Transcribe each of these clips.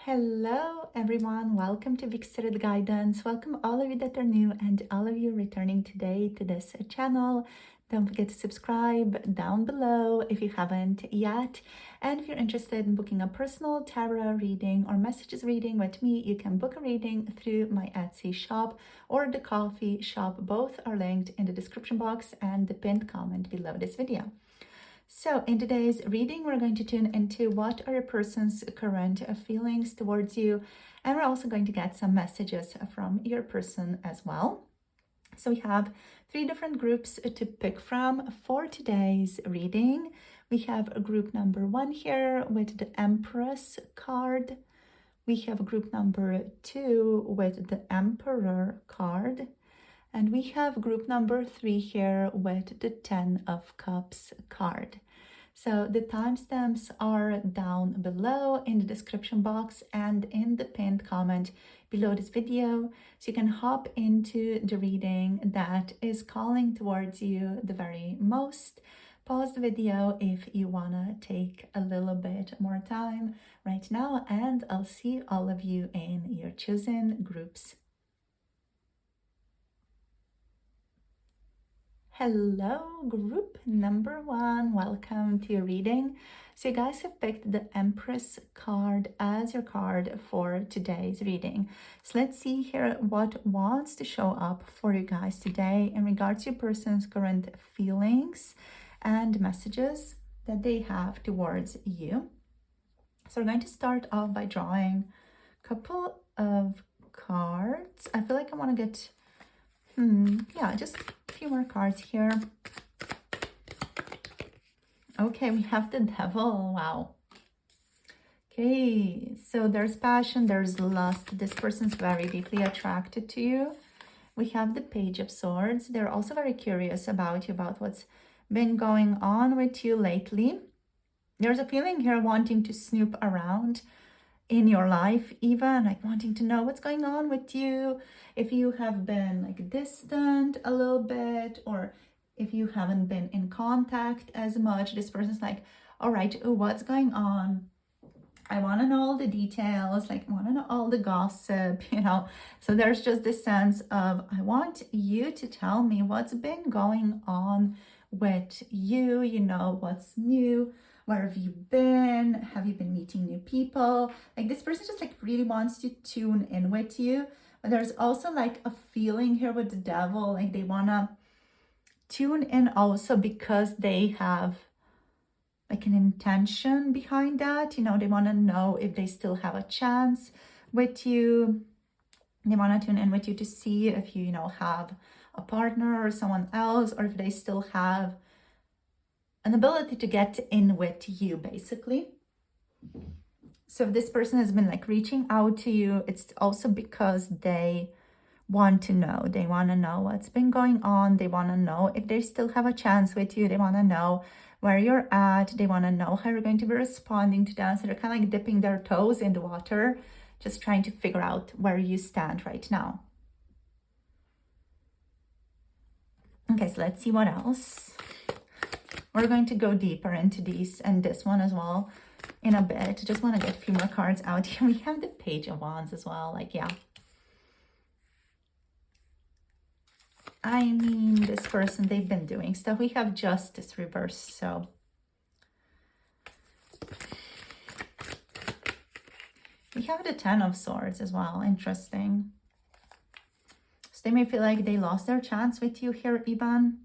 Hello everyone, welcome to Victorious Guidance. Welcome all of you that are new and all of you returning today to this channel. Don't forget to subscribe down below if you haven't yet. And if you're interested in booking a personal tarot reading or messages reading with me, you can book a reading through my Etsy shop or the coffee shop. Both are linked in the description box and the pinned comment below this video. So in today's reading, we're going to tune into what are a person's current feelings towards you. And we're also going to get some messages from your person as well. So we have three different groups to pick from for today's reading. We have group number 1 here with the Empress card. We have group number 2 with the Emperor card. And we have group number 3 here with the 10 of Cups card. So the timestamps are down below in the description box and in the pinned comment below this video. So you can hop into the reading that is calling towards you the very most. Pause the video if you wanna take a little bit more time right now, and I'll see all of you in your chosen groups. Hello, group number 1. Welcome to your reading. So you guys have picked the Empress card as your card for today's reading. So let's see here what wants to show up for you guys today in regards to your person's current feelings and messages that they have towards you. So we're going to start off by drawing a couple of cards. I feel like I want to get just a few more cards here. Okay, we have the Devil. Wow. Okay, so there's passion, there's lust. This person's very deeply attracted to you. We have the Page of Swords. They're also very curious about you, about what's been going on with you lately. There's a feeling here wanting to snoop around in your life, even like wanting to know what's going on with you, if you have been like distant a little bit, or if you haven't been in contact as much. This person's like, all right, what's going on? I want to know all the details, like I want to know all the gossip, so there's just this sense of, I want you to tell me what's been going on with you, what's new. Where have you been? Have you been meeting new people? Like this person just like really wants to tune in with you. But there's also like a feeling here with the Devil, like they want to tune in also because they have like an intention behind that. They want to know if they still have a chance with you. They want to tune in with you to see if you, have a partner or someone else, or if they still have an ability to get in with you, basically. So if this person has been like reaching out to you, it's also because they want to know. They want to know what's been going on. They want to know if they still have a chance with you. They want to know where you're at. They want to know how you're going to be responding to them. So they're kind of like dipping their toes in the water, just trying to figure out where you stand right now. Okay, so let's see what else. We're going to go deeper into these and this one as well in a bit. Just want to get a few more cards out here. We have the Page of Wands as well. Like, yeah. I mean, this person, they've been doing stuff. We have Justice reversed, so. We have the 10 of Swords as well. Interesting. So they may feel like they lost their chance with you here, Ivan.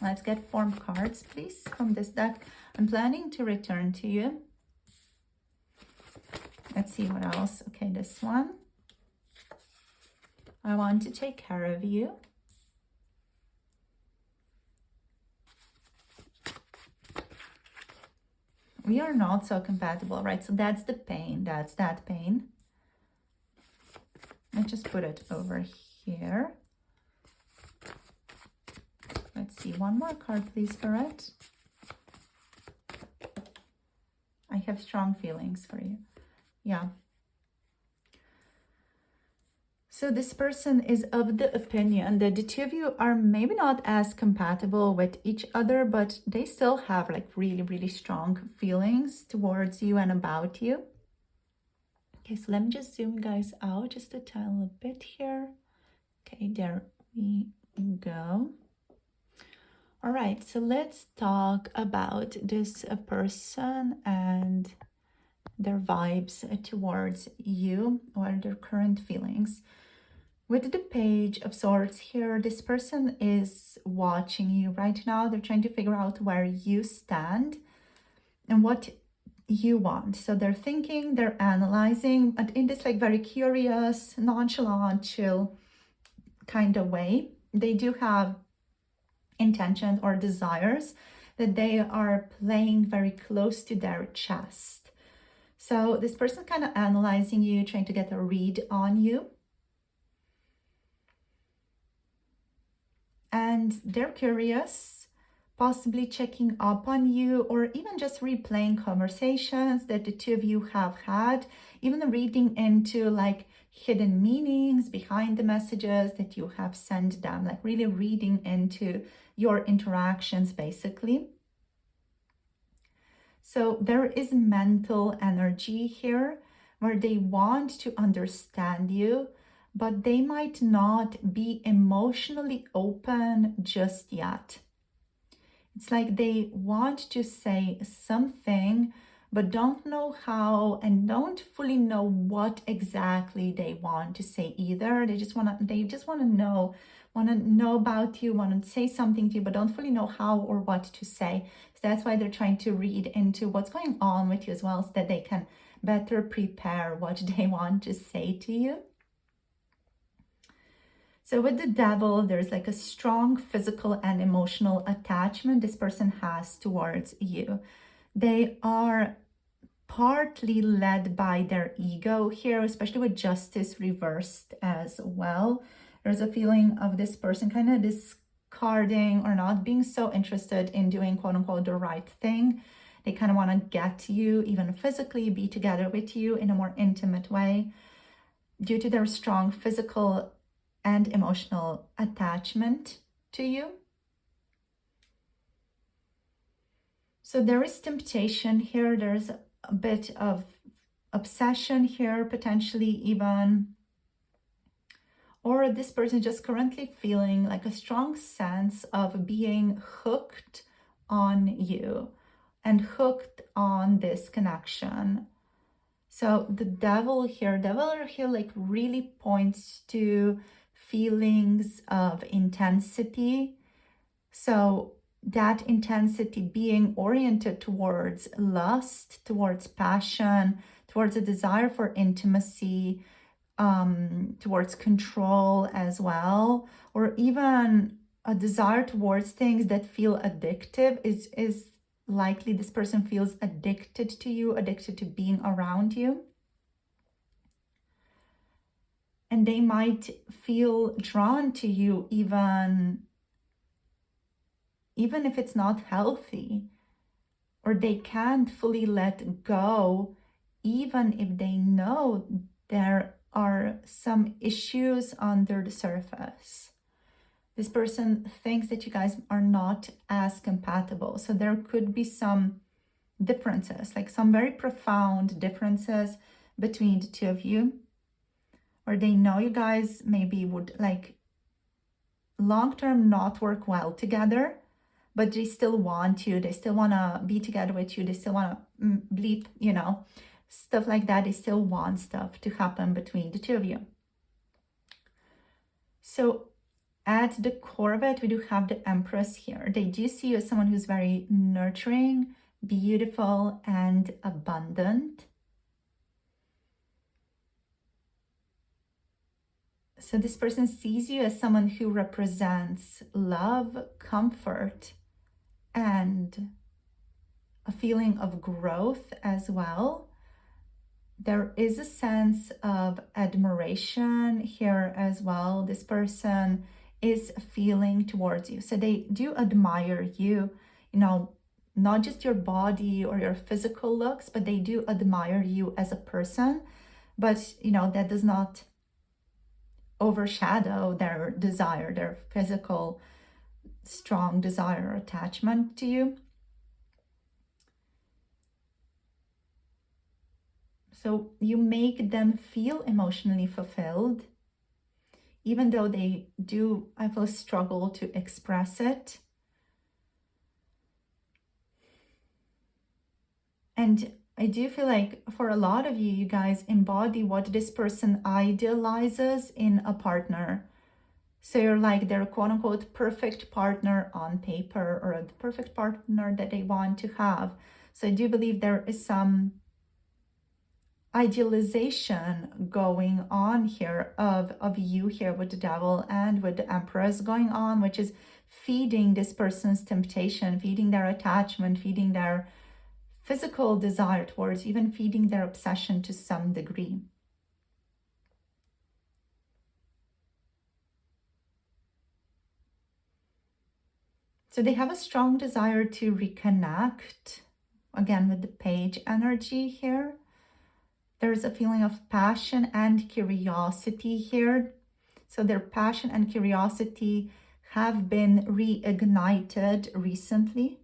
Let's get 4 cards, please, from this deck. I'm planning to return to you. Let's see what else. Okay, this one. I want to take care of you. We are not so compatible, right? So that's the pain. That's that pain. Let's just put it over here. Let's see, 1 more card, please, for it. I have strong feelings for you. Yeah. So this person is of the opinion that the two of you are maybe not as compatible with each other, but they still have like really, really strong feelings towards you and about you. Okay, so let me just zoom you guys out just a tiny bit here. Okay, there we go. All right, so let's talk about this person and their vibes towards you, or their current feelings. With the Page of Swords here, this person is watching you right now. They're trying to figure out where you stand and what you want. So they're thinking, they're analyzing, but in this like very curious, nonchalant, chill kind of way. They do have intentions or desires that they are playing very close to their chest. So this person kind of analyzing you, trying to get a read on you. And they're curious, possibly checking up on you, or even just replaying conversations that the two of you have had, even reading into like hidden meanings behind the messages that you have sent them, like really reading into your interactions basically. So there is mental energy here where they want to understand you, but they might not be emotionally open just yet. It's like they want to say something, but don't know how and don't fully know what exactly they want to say either. They just want to know about you, want to say something to you, but don't fully know how or what to say. So that's why they're trying to read into what's going on with you as well, so that they can better prepare what they want to say to you. So with the Devil, there's like a strong physical and emotional attachment this person has towards you. They are partly led by their ego here, especially with Justice reversed as well. There's a feeling of this person kind of discarding or not being so interested in doing quote unquote the right thing. They kind of want to get to you, even physically, be together with you in a more intimate way. Due to their strong physical and emotional attachment to you. So there is temptation here. There's a bit of obsession here, potentially even. Or this person just currently feeling like a strong sense of being hooked on you and hooked on this connection. So the devil here like really points to feelings of intensity. So that intensity being oriented towards lust, towards passion, towards a desire for intimacy, towards control as well, or even a desire towards things that feel addictive is likely this person feels addicted to you, addicted to being around you. And they might feel drawn to you even if it's not healthy, or they can't fully let go, even if they know there are some issues under the surface. This person thinks that you guys are not as compatible. So there could be some differences, like some very profound differences between the two of you. Or they know you guys maybe would like long-term not work well together, but they still want you. They still want to be together with you. They still want to bleep, stuff like that. They still want stuff to happen between the two of you. So at the core of it, we do have the Empress here. They do see you as someone who's very nurturing, beautiful, and abundant. So this person sees you as someone who represents love, comfort, and a feeling of growth as well. There is a sense of admiration here as well. This person is feeling towards you. So they do admire you, not just your body or your physical looks, but they do admire you as a person. But, that does not overshadow their desire, their physical, strong desire or attachment to you. So you make them feel emotionally fulfilled, even though they do, I feel, struggle to express it. And I do feel like for a lot of you, you guys embody what this person idealizes in a partner. So you're like their quote unquote perfect partner on paper, or the perfect partner that they want to have. So I do believe there is some idealization going on here of you here with the devil and with the Empress going on, which is feeding this person's temptation, feeding their attachment, feeding their physical desire towards, even feeding their obsession to some degree. So they have a strong desire to reconnect, again with the page energy here. There's a feeling of passion and curiosity here. So their passion and curiosity have been reignited recently.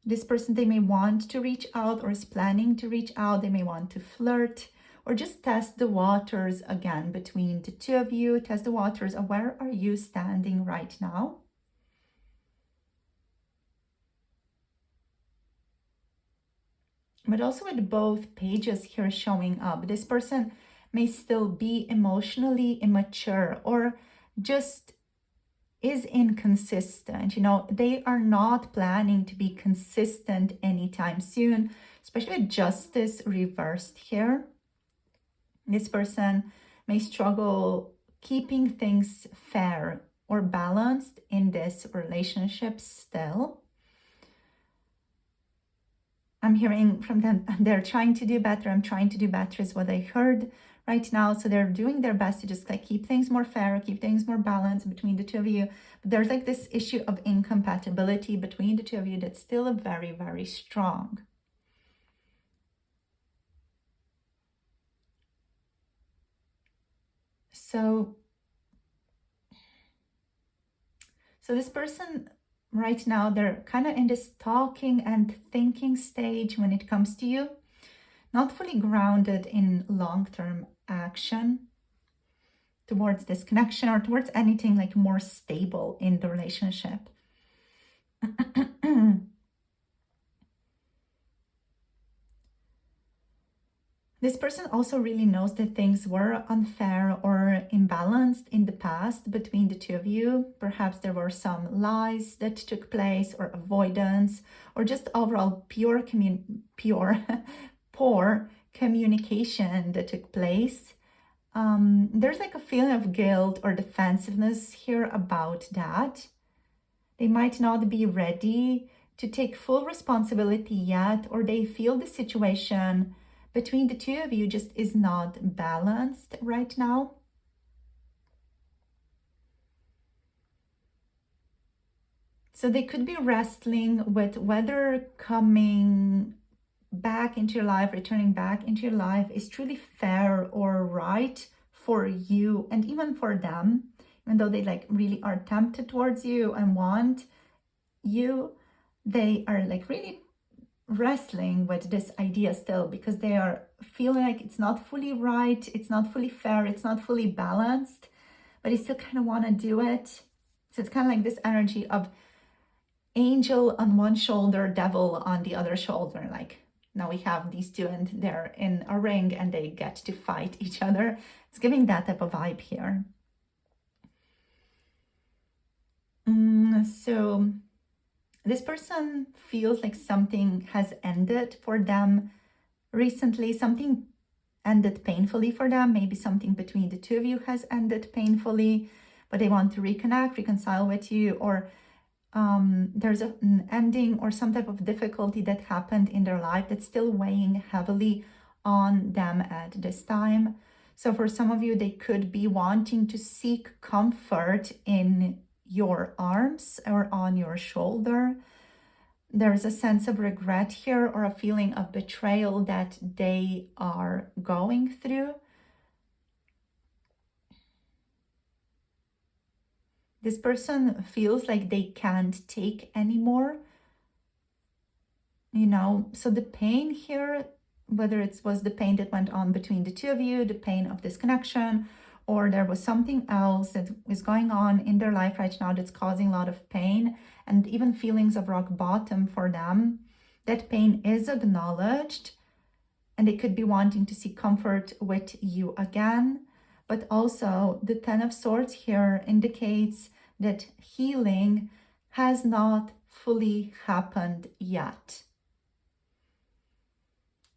This person, they may want to reach out or is planning to reach out. They may want to flirt or just test the waters again between the two of you. Test the waters of where are you standing right now. But also with both pages here showing up, this person may still be emotionally immature or just is inconsistent. You know, they are not planning to be consistent anytime soon, especially with justice reversed here. This person may struggle keeping things fair or balanced in this relationship still. I'm hearing from them, they're trying to do better. I'm trying to do better is what I heard right now. So they're doing their best to just like keep things more fair, keep things more balanced between the two of you. But there's like this issue of incompatibility between the two of you that's still very, very strong. So this person right now, they're kind of in this talking and thinking stage when it comes to you, not fully grounded in long-term action towards this connection or towards anything like more stable in the relationship. This person also really knows that things were unfair or imbalanced in the past between the two of you. Perhaps there were some lies that took place or avoidance or just overall poor communication that took place. There's like a feeling of guilt or defensiveness here about that. They might not be ready to take full responsibility yet, or they feel the situation between the two of you just is not balanced right now. So they could be wrestling with whether coming back into your life, returning back into your life is truly fair or right for you and even for them, even though they like really are tempted towards you and want you, they are like really wrestling with this idea still because they are feeling like it's not fully right, it's not fully fair, it's not fully balanced, but they still kind of want to do it. So it's kind of like this energy of angel on one shoulder, devil on the other shoulder. Like now we have these two and they're in a ring and they get to fight each other. It's giving that type of vibe here. So this person feels like something has ended for them recently. Something ended painfully for them. Maybe something between the two of you has ended painfully, but they want to reconnect, reconcile with you, or there's an ending or some type of difficulty that happened in their life that's still weighing heavily on them at this time. So for some of you, they could be wanting to seek comfort in your arms or on your shoulder. There's a sense of regret here or a feeling of betrayal that they are going through. This person feels like they can't take anymore. You know, so the pain here whether it was the pain that went on between the two of you, the pain of this connection, or there was something else that is going on in their life right now that's causing a lot of pain and even feelings of rock bottom for them. That pain is acknowledged, and they could be wanting to seek comfort with you again. But also the Ten of Swords here indicates that healing has not fully happened yet.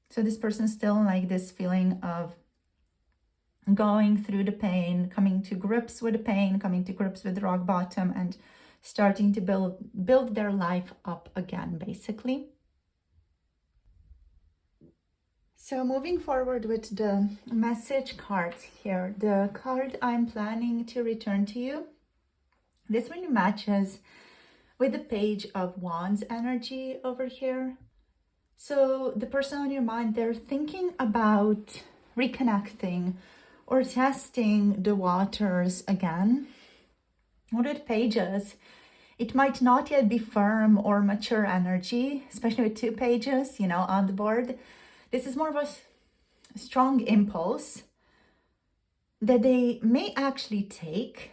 So this person's still like this feeling of going through the pain, coming to grips with the pain, coming to grips with rock bottom, and starting to build their life up again, basically. So moving forward with the message cards here, the card I'm planning to return to you, this really matches with the Page of Wands energy over here. So the person on your mind, they're thinking about reconnecting or testing the waters again. With pages, it might not yet be firm or mature energy, especially with two pages, on the board. This is more of a strong impulse that they may actually take,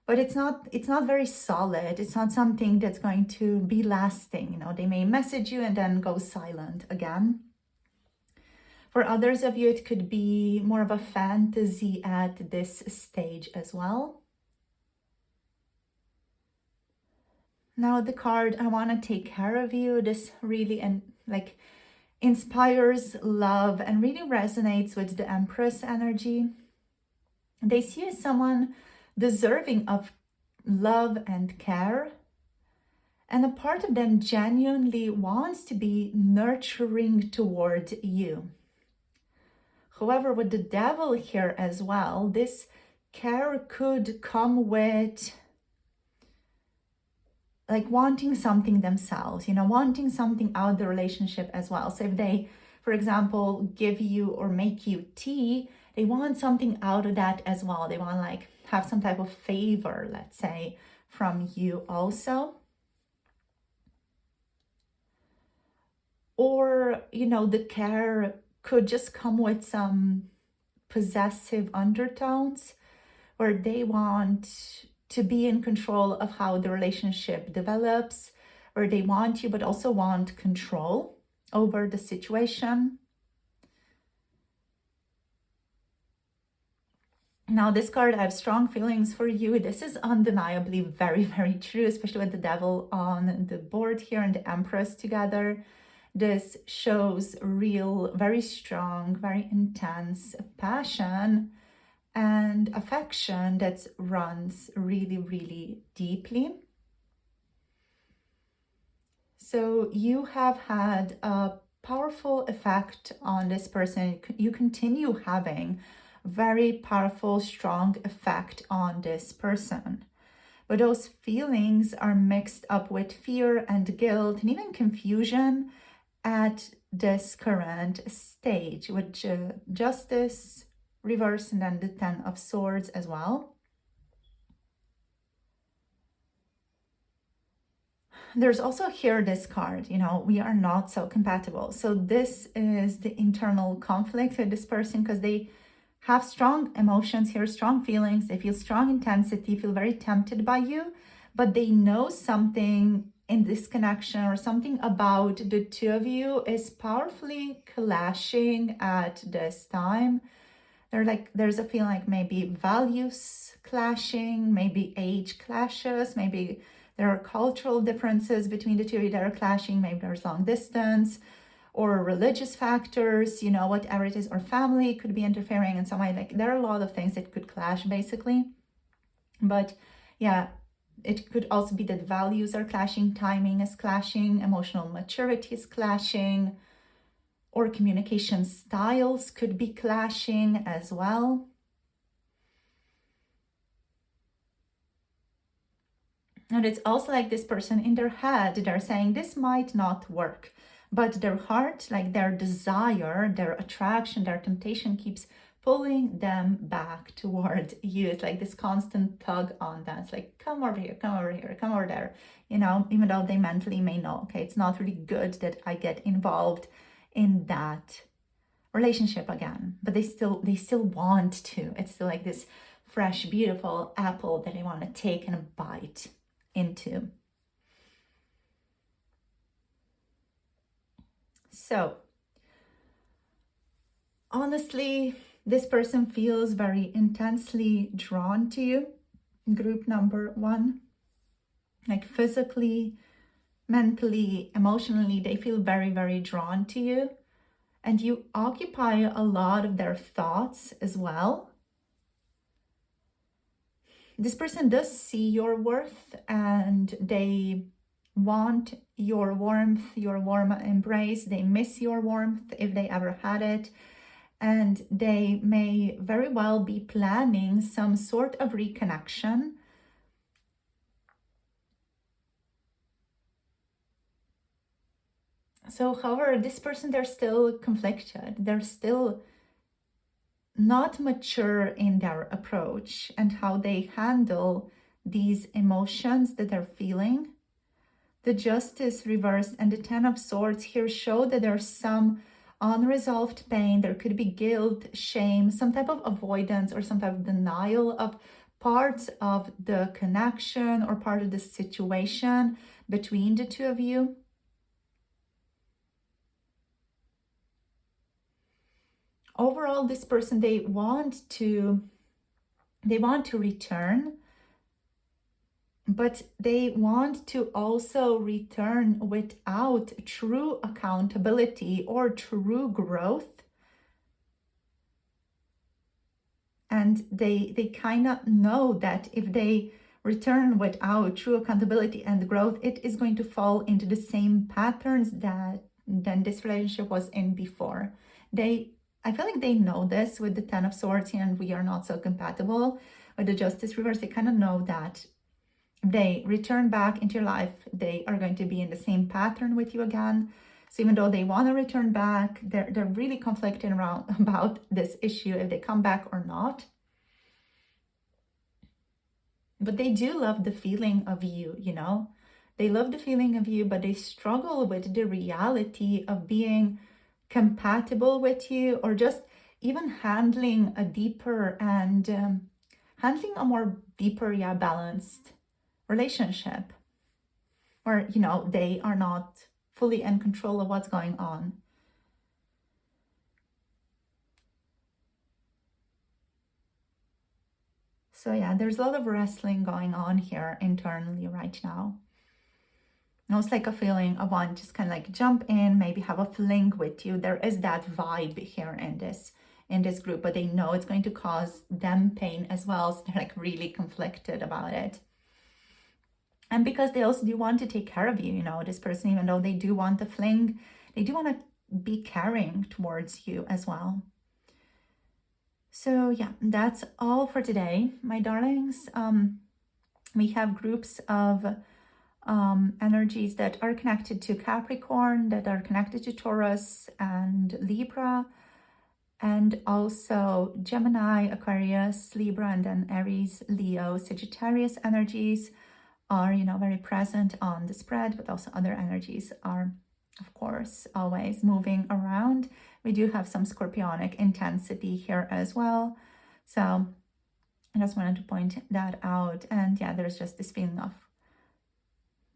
but it's not very solid. It's not something that's going to be lasting. They may message you and then go silent again. For others of you, it could be more of a fantasy at this stage as well. Now the card, I want to take care of you. This really inspires love and really resonates with the Empress energy. They see you as someone deserving of love and care. And a part of them genuinely wants to be nurturing toward you. However, with the Devil here as well, this care could come with wanting something themselves, wanting something out of the relationship as well. So if they, for example, give you or make you tea, they want something out of that as well. They want have some type of favor, let's say, from you also. Or, the care could just come with some possessive undertones where they want to be in control of how the relationship develops, where they want you but also want control over the situation. Now this card, I have strong feelings for you. This is undeniably very, very true, especially with the Devil on the board here and the Empress together. This shows real, very strong, very intense passion and affection that runs really, really deeply. So you have had a powerful effect on this person. You continue having very powerful, strong effect on this person. But those feelings are mixed up with fear and guilt and even confusion at this current stage, with Justice reverse and then the Ten of Swords as well. There's also here this card, we are not so compatible. So this is the internal conflict with this person, because they have strong emotions here, strong feelings. They feel strong intensity, feel very tempted by you, but they know something in this connection or something about the two of you is powerfully clashing at this time. There's a feeling maybe values clashing, maybe age clashes, maybe there are cultural differences between the two of you that are clashing, maybe there's long distance or religious factors, whatever it is, or family could be interfering in some way. There are a lot of things that could clash basically. But yeah, it could also be that values are clashing, timing is clashing, emotional maturity is clashing, or communication styles could be clashing as well. And it's also this person in their head, they're saying this might not work, but their heart, their desire, their attraction, their temptation keeps pulling them back toward you. It's this constant tug on them. It's come over here, come over here, come over there, even though they mentally may know, okay, it's not really good that I get involved in that relationship again, but they still want to. It's still like this fresh, beautiful apple that they want to take and bite into. So honestly, this person feels very intensely drawn to you. Group number 1, like physically, mentally, emotionally, they feel very, very drawn to you. And you occupy a lot of their thoughts as well. This person does see your worth and they want your warmth, your warm embrace. They miss your warmth if they ever had it. And they may very well be planning some sort of reconnection. So, however, this person, they're still conflicted. They're still not mature in their approach and how they handle these emotions that they're feeling. The Justice reversed and the Ten of Swords here show that there's some unresolved pain. There could be guilt, shame, some type of avoidance or some type of denial of parts of the connection or part of the situation between the two of you. Overall, this person, they want to return, but they want to also return without true accountability or true growth. And they kind of know that if they return without true accountability and growth, it is going to fall into the same patterns that this relationship was in before. I feel like they know this with the Ten of Swords here, and we are not so compatible. With the Justice reverse, they kind of know that if they return back into your life, they are going to be in the same pattern with you again. So even though they want to return back, they're really conflicted around about this issue, if they come back or not. But they do love the feeling of you, you know. They love the feeling of you, but they struggle with the reality of being compatible with you, or just even handling a deeper and handling a more deeper, balanced relationship, where, you know, they are not fully in control of what's going on. So yeah, there's a lot of wrestling going on here internally right now. Almost like a feeling of want just kind of like jump in, maybe have a fling with you. There is that vibe here in this group, but they know it's going to cause them pain as well. So they're like really conflicted about it. And because they also do want to take care of you, you know, this person, even though they do want the fling, they do want to be caring towards you as well. So yeah, that's all for today, my darlings. We have groups of energies that are connected to Capricorn, that are connected to Taurus and Libra, and also Gemini, Aquarius, Libra, and then Aries, Leo, Sagittarius energies are, you know, very present on the spread, but also other energies are, of course, always moving around. We do have some Scorpionic intensity here as well. So I just wanted to point that out. And yeah, there's just this feeling of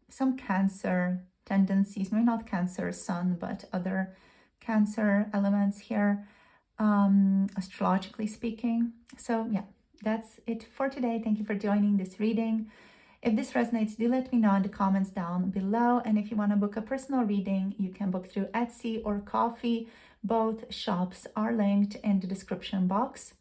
some Cancer tendencies, maybe not Cancer Sun, but other Cancer elements here, astrologically speaking. So yeah, that's it for today. Thank you for joining this reading. If this resonates, do let me know in the comments down below. And if you want to book a personal reading, you can book through Etsy or Ko-fi. Both shops are linked in the description box.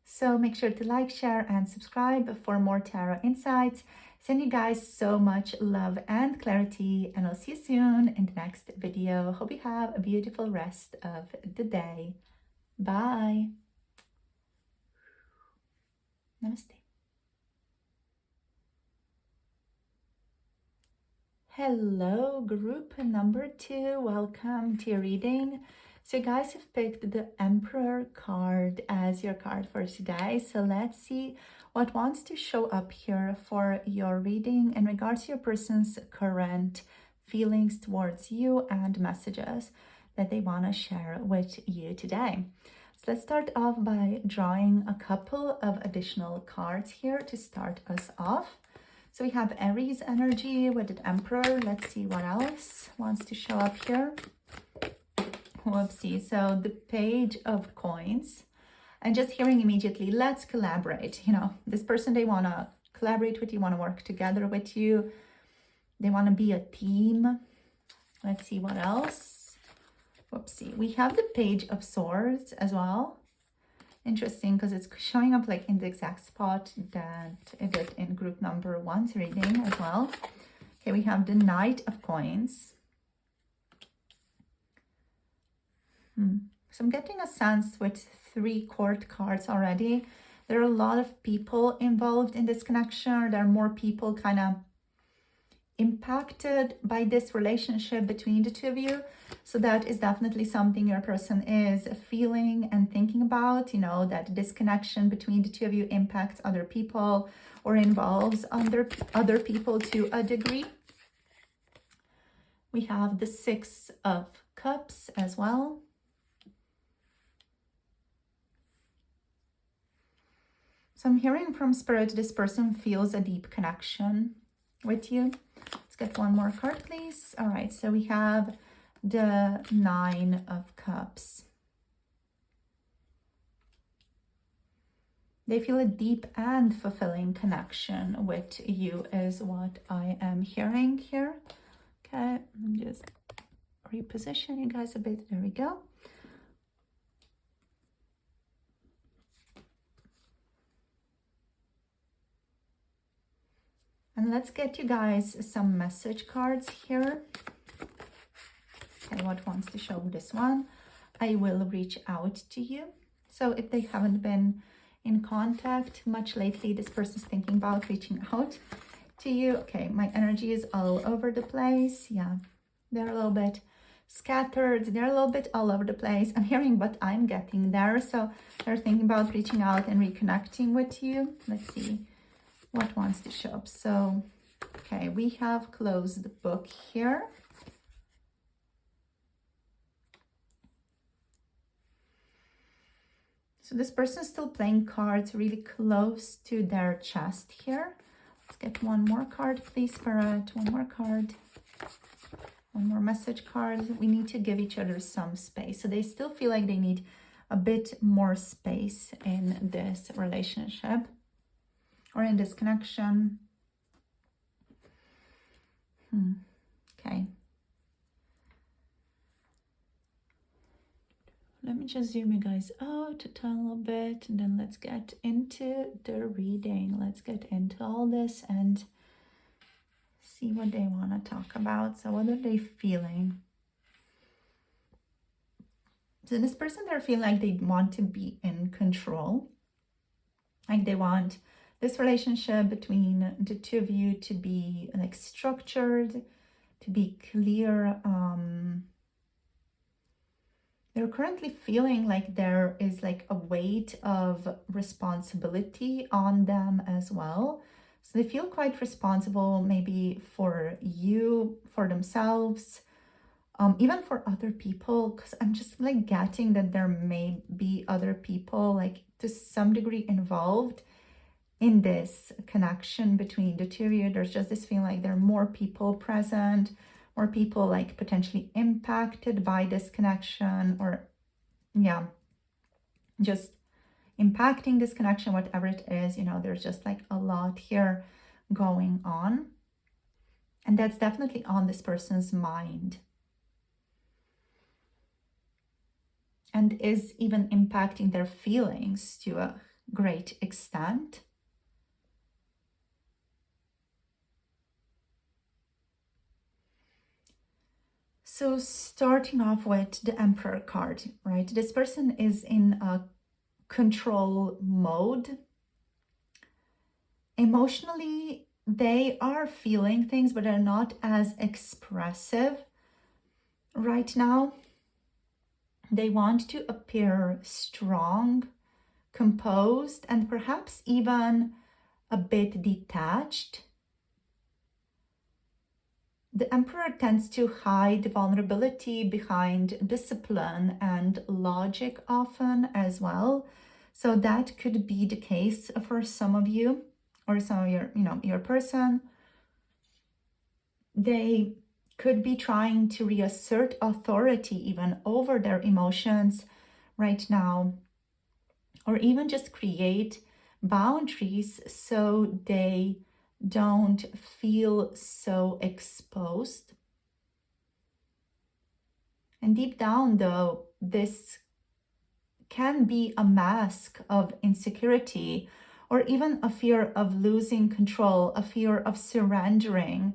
So make sure to like, share, and subscribe for more tarot insights. Send you guys so much love and clarity, and I'll see you soon in the next video. Hope you have a beautiful rest of the day. Bye. Namaste. Hello, group number 2. Welcome to your reading. So you guys have picked the Emperor card as your card for today. So let's see what wants to show up here for your reading in regards to your person's current feelings towards you and messages that they want to share with you today. So let's start off by drawing a couple of additional cards here to start us off. So we have Aries energy with the Emperor. Let's see what else wants to show up here. Whoopsie. So the Page of Coins. And just hearing immediately, let's collaborate. You know, this person, they want to collaborate with you, want to work together with you. They want to be a team. Let's see what else. Whoopsie. We have the Page of Swords as well. Interesting, because it's showing up like in the exact spot that it did in group number 1's reading as well. Okay, we have the Knight of Coins. So I'm getting a sense with 3 court cards already. There are a lot of people involved in this connection. There are more people kind of impacted by this relationship between the two of you. So that is definitely something your person is feeling and thinking about, you know, that this connection between the two of you impacts other people or involves other people to a degree. We have the 6 of Cups as well. So I'm hearing from Spirit, this person feels a deep connection with you. Let's get one more card, please. All right, so we have the 9 of Cups. They feel a deep and fulfilling connection with you is what I am hearing here. Okay, I'm just reposition you guys a bit. There we go. And let's get you guys some message cards here. Okay, what wants to show this one? I will reach out to you. So if they haven't been in contact much lately, this person's thinking about reaching out to you. Okay, my energy is all over the place. Yeah, they're a little bit scattered. They're a little bit all over the place. I'm hearing, but I'm getting there. So they're thinking about reaching out and reconnecting with you. Let's see what wants to show up. So, okay, we have closed the book here. So this person is still playing cards really close to their chest here. Let's get one more card, please, Spirit. One more card. One more message card. We need to give each other some space. So they still feel like they need a bit more space in this relationship or in this connection. Okay. Let me just zoom you guys out a little bit, and then let's get into the reading. Let's get into all this and see what they want to talk about. So what are they feeling? So this person, they're feeling like they want to be in control. Like they want this relationship between the two of you to be like structured, to be clear. They're currently feeling like there is like a weight of responsibility on them as well. So they feel quite responsible, maybe for you, for themselves, even for other people, because I'm just like getting that there may be other people like to some degree involved in this connection between the two of you. There's just this feeling like there are more people present, more people like potentially impacted by this connection, or yeah, just impacting this connection, whatever it is, you know, there's just like a lot here going on. And that's definitely on this person's mind. And is even impacting their feelings to a great extent. So starting off with the Emperor card, right? This person is in a control mode. Emotionally, they are feeling things, but they're not as expressive right now. They want to appear strong, composed, and perhaps even a bit detached. The Emperor tends to hide vulnerability behind discipline and logic often as well. So that could be the case for some of you or some of your person. They could be trying to reassert authority even over their emotions right now, or even just create boundaries so they don't feel so exposed. And deep down, though, this can be a mask of insecurity or even a fear of losing control, a fear of surrendering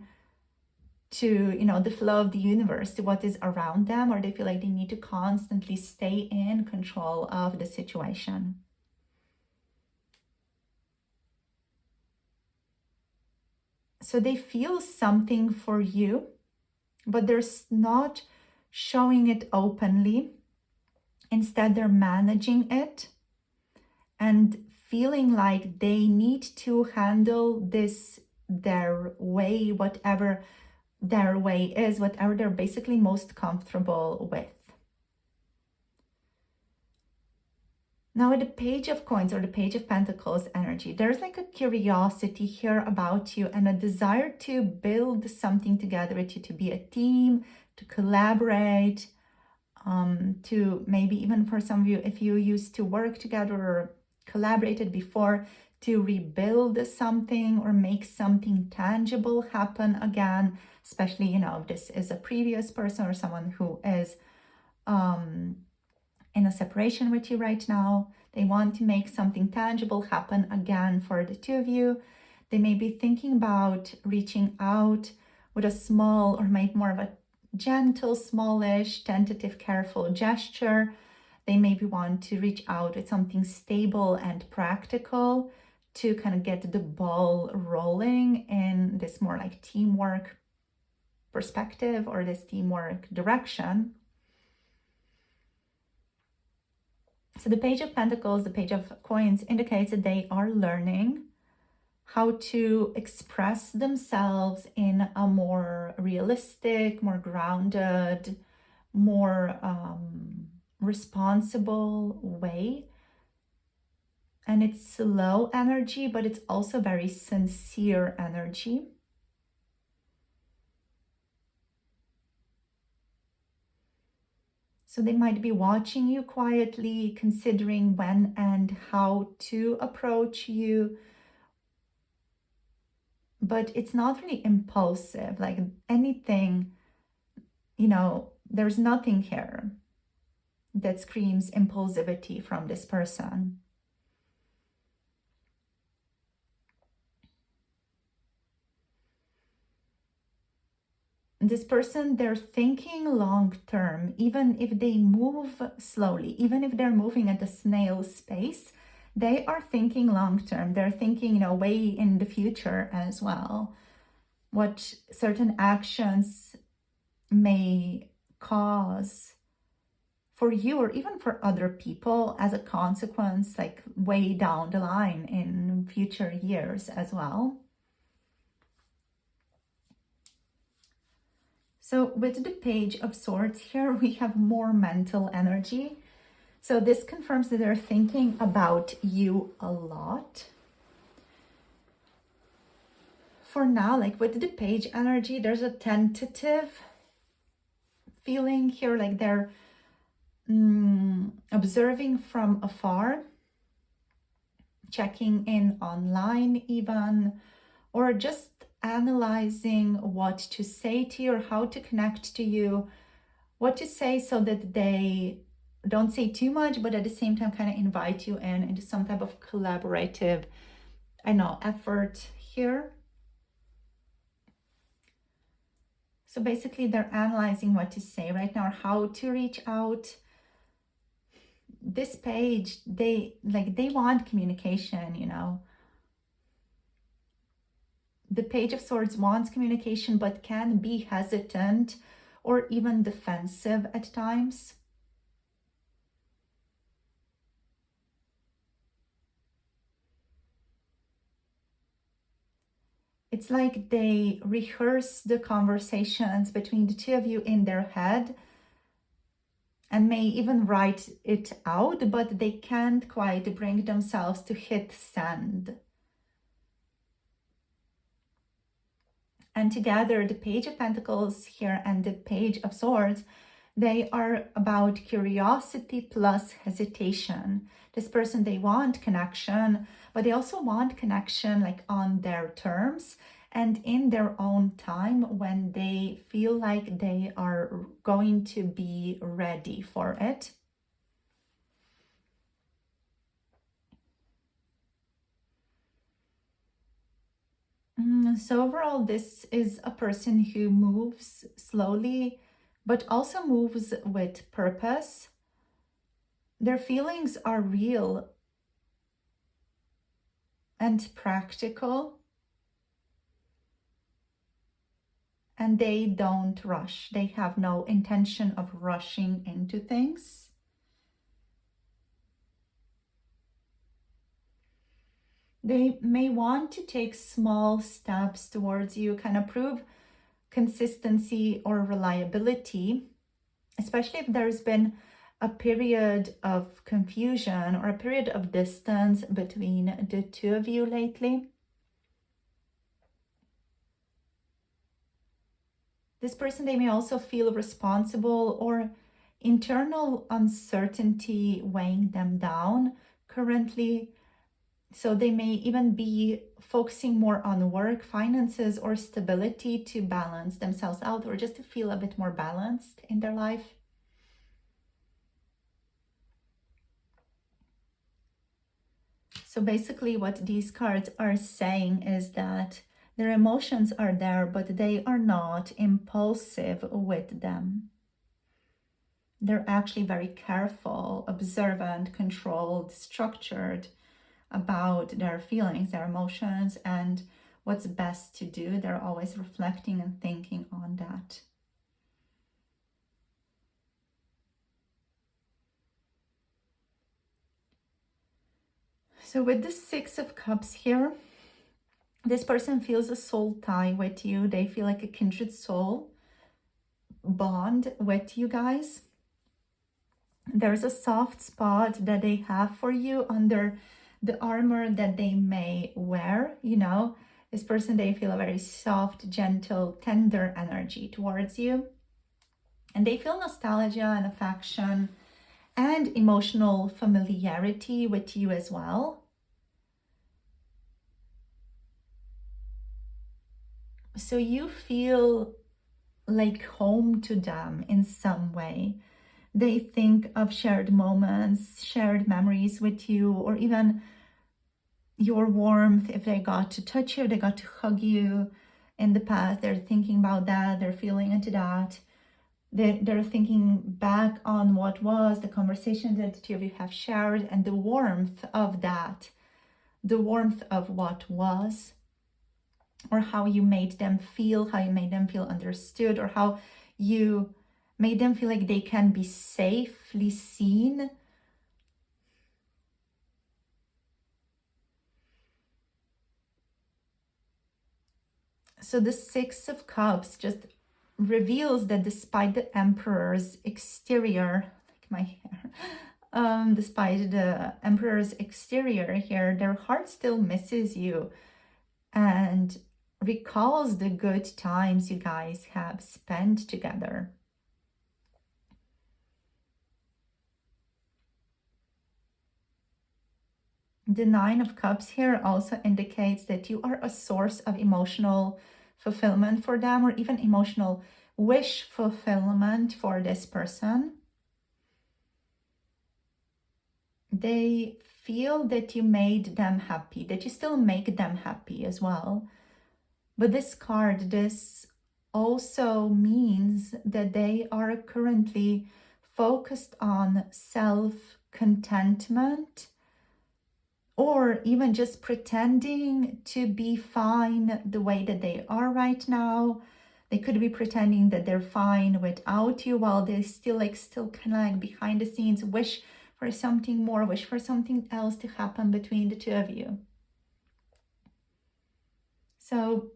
to, the flow of the universe, to what is around them, or they feel like they need to constantly stay in control of the situation. So they feel something for you, but they're not showing it openly. Instead, they're managing it and feeling like they need to handle this their way, whatever their way is, whatever they're basically most comfortable with. Now with the Page of Coins or the Page of Pentacles energy, there's like a curiosity here about you and a desire to build something together with you, to be a team, to collaborate, to maybe even for some of you, if you used to work together or collaborated before, to rebuild something or make something tangible happen again, especially, if this is a previous person or someone who is in a separation with you right now. They want to make something tangible happen again for the two of you. They may be thinking about reaching out with a small or maybe more of a gentle, smallish, tentative, careful gesture. They maybe want to reach out with something stable and practical to kind of get the ball rolling in this more like teamwork perspective or this teamwork direction. So the Page of Pentacles, the Page of Coins indicates that they are learning how to express themselves in a more realistic, more grounded, more responsible way. And it's slow energy, but it's also very sincere energy. So they might be watching you quietly, considering when and how to approach you. But it's not really impulsive, like anything, there's nothing here that screams impulsivity from this person. This person, they're thinking long term, even if they move slowly, even if they're moving at a snail's pace, they are thinking long term. They're thinking, way in the future as well. What certain actions may cause for you or even for other people as a consequence, like way down the line in future years as well. So with the Page of Swords here, we have more mental energy. So this confirms that they're thinking about you a lot. For now, like with the Page energy, there's a tentative feeling here, like they're observing from afar, checking in online even, or just analyzing what to say to you or how to connect to you, what to say so that they don't say too much, but at the same time kind of invite you in into some type of collaborative, effort here. So basically they're analyzing what to say right now, or how to reach out. This page, they want communication, The Page of Swords wants communication, but can be hesitant or even defensive at times. It's like they rehearse the conversations between the two of you in their head and may even write it out, but they can't quite bring themselves to hit send. And together, the Page of Pentacles here and the Page of Swords, they are about curiosity plus hesitation. This person, they want connection, but they also want connection like on their terms and in their own time when they feel like they are going to be ready for it. So overall, this is a person who moves slowly, but also moves with purpose. Their feelings are real and practical, and they don't rush. They have no intention of rushing into things. They may want to take small steps towards you, kind of prove consistency or reliability, especially if there's been a period of confusion or a period of distance between the two of you lately. This person, they may also feel responsible or internal uncertainty weighing them down currently. So they may even be focusing more on work, finances, or stability to balance themselves out or just to feel a bit more balanced in their life. So basically what these cards are saying is that their emotions are there, but they are not impulsive with them. They're actually very careful, observant, controlled, structured about their feelings, their emotions, and what's best to do. They're always reflecting and thinking on that. So with the Six of Cups here, this person feels a soul tie with you. They feel like a kindred soul bond with you guys. There's a soft spot that they have for you under the armor that they may wear. You know, this person, they feel a very soft, gentle, tender energy towards you. And they feel nostalgia and affection and emotional familiarity with you as well. So you feel like home to them in some way. They think of shared moments, shared memories with you, or even your warmth. If they got to touch you, they got to hug you in the past, they're thinking about that, they're feeling into that. They're thinking back on what was, the conversation that the two of you have shared, and the warmth of that, the warmth of what was, or how you made them feel, how you made them feel understood, or how you made them feel like they can be safely seen. So the Six of Cups just reveals that despite the Emperor's exterior, like my hair, despite the Emperor's exterior here, their heart still misses you and recalls the good times you guys have spent together. The Nine of Cups here also indicates that you are a source of emotional fulfillment for them, or even emotional wish fulfillment for this person. They feel that you made them happy, that you still make them happy as well. But this card, this also means that they are currently focused on self-contentment, or even just pretending to be fine the way that they are right now. They could be pretending that they're fine without you, while they still kind of like behind the scenes wish for something more, wish for something else to happen between the two of you. So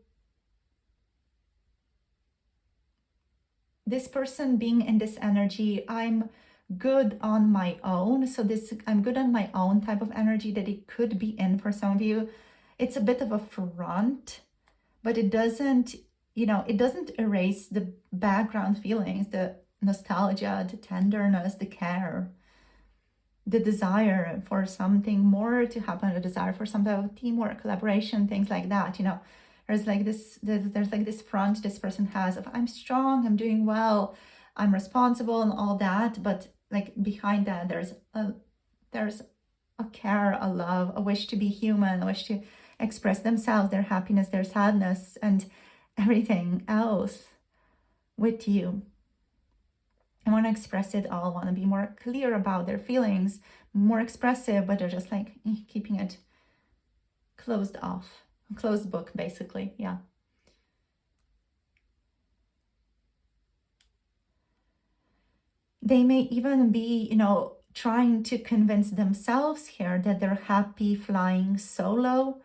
this person being in this energy, I'm good on my own. So this I'm good on my own type of energy that it could be in for some of you. It's a bit of a front, but it doesn't, it doesn't erase the background feelings, the nostalgia, the tenderness, the care, the desire for something more to happen, the desire for some type of teamwork, collaboration, things like that. There's like this front this person has of I'm strong, I'm doing well, I'm responsible and all that, but like behind that there's a care, a love, a wish to be human, a wish to express themselves, their happiness, their sadness, and everything else with you. I want to express it all, want to be more clear about their feelings, more expressive, but they're just like keeping it closed off, closed book, basically. Yeah. They may even be, trying to convince themselves here that they're happy flying solo,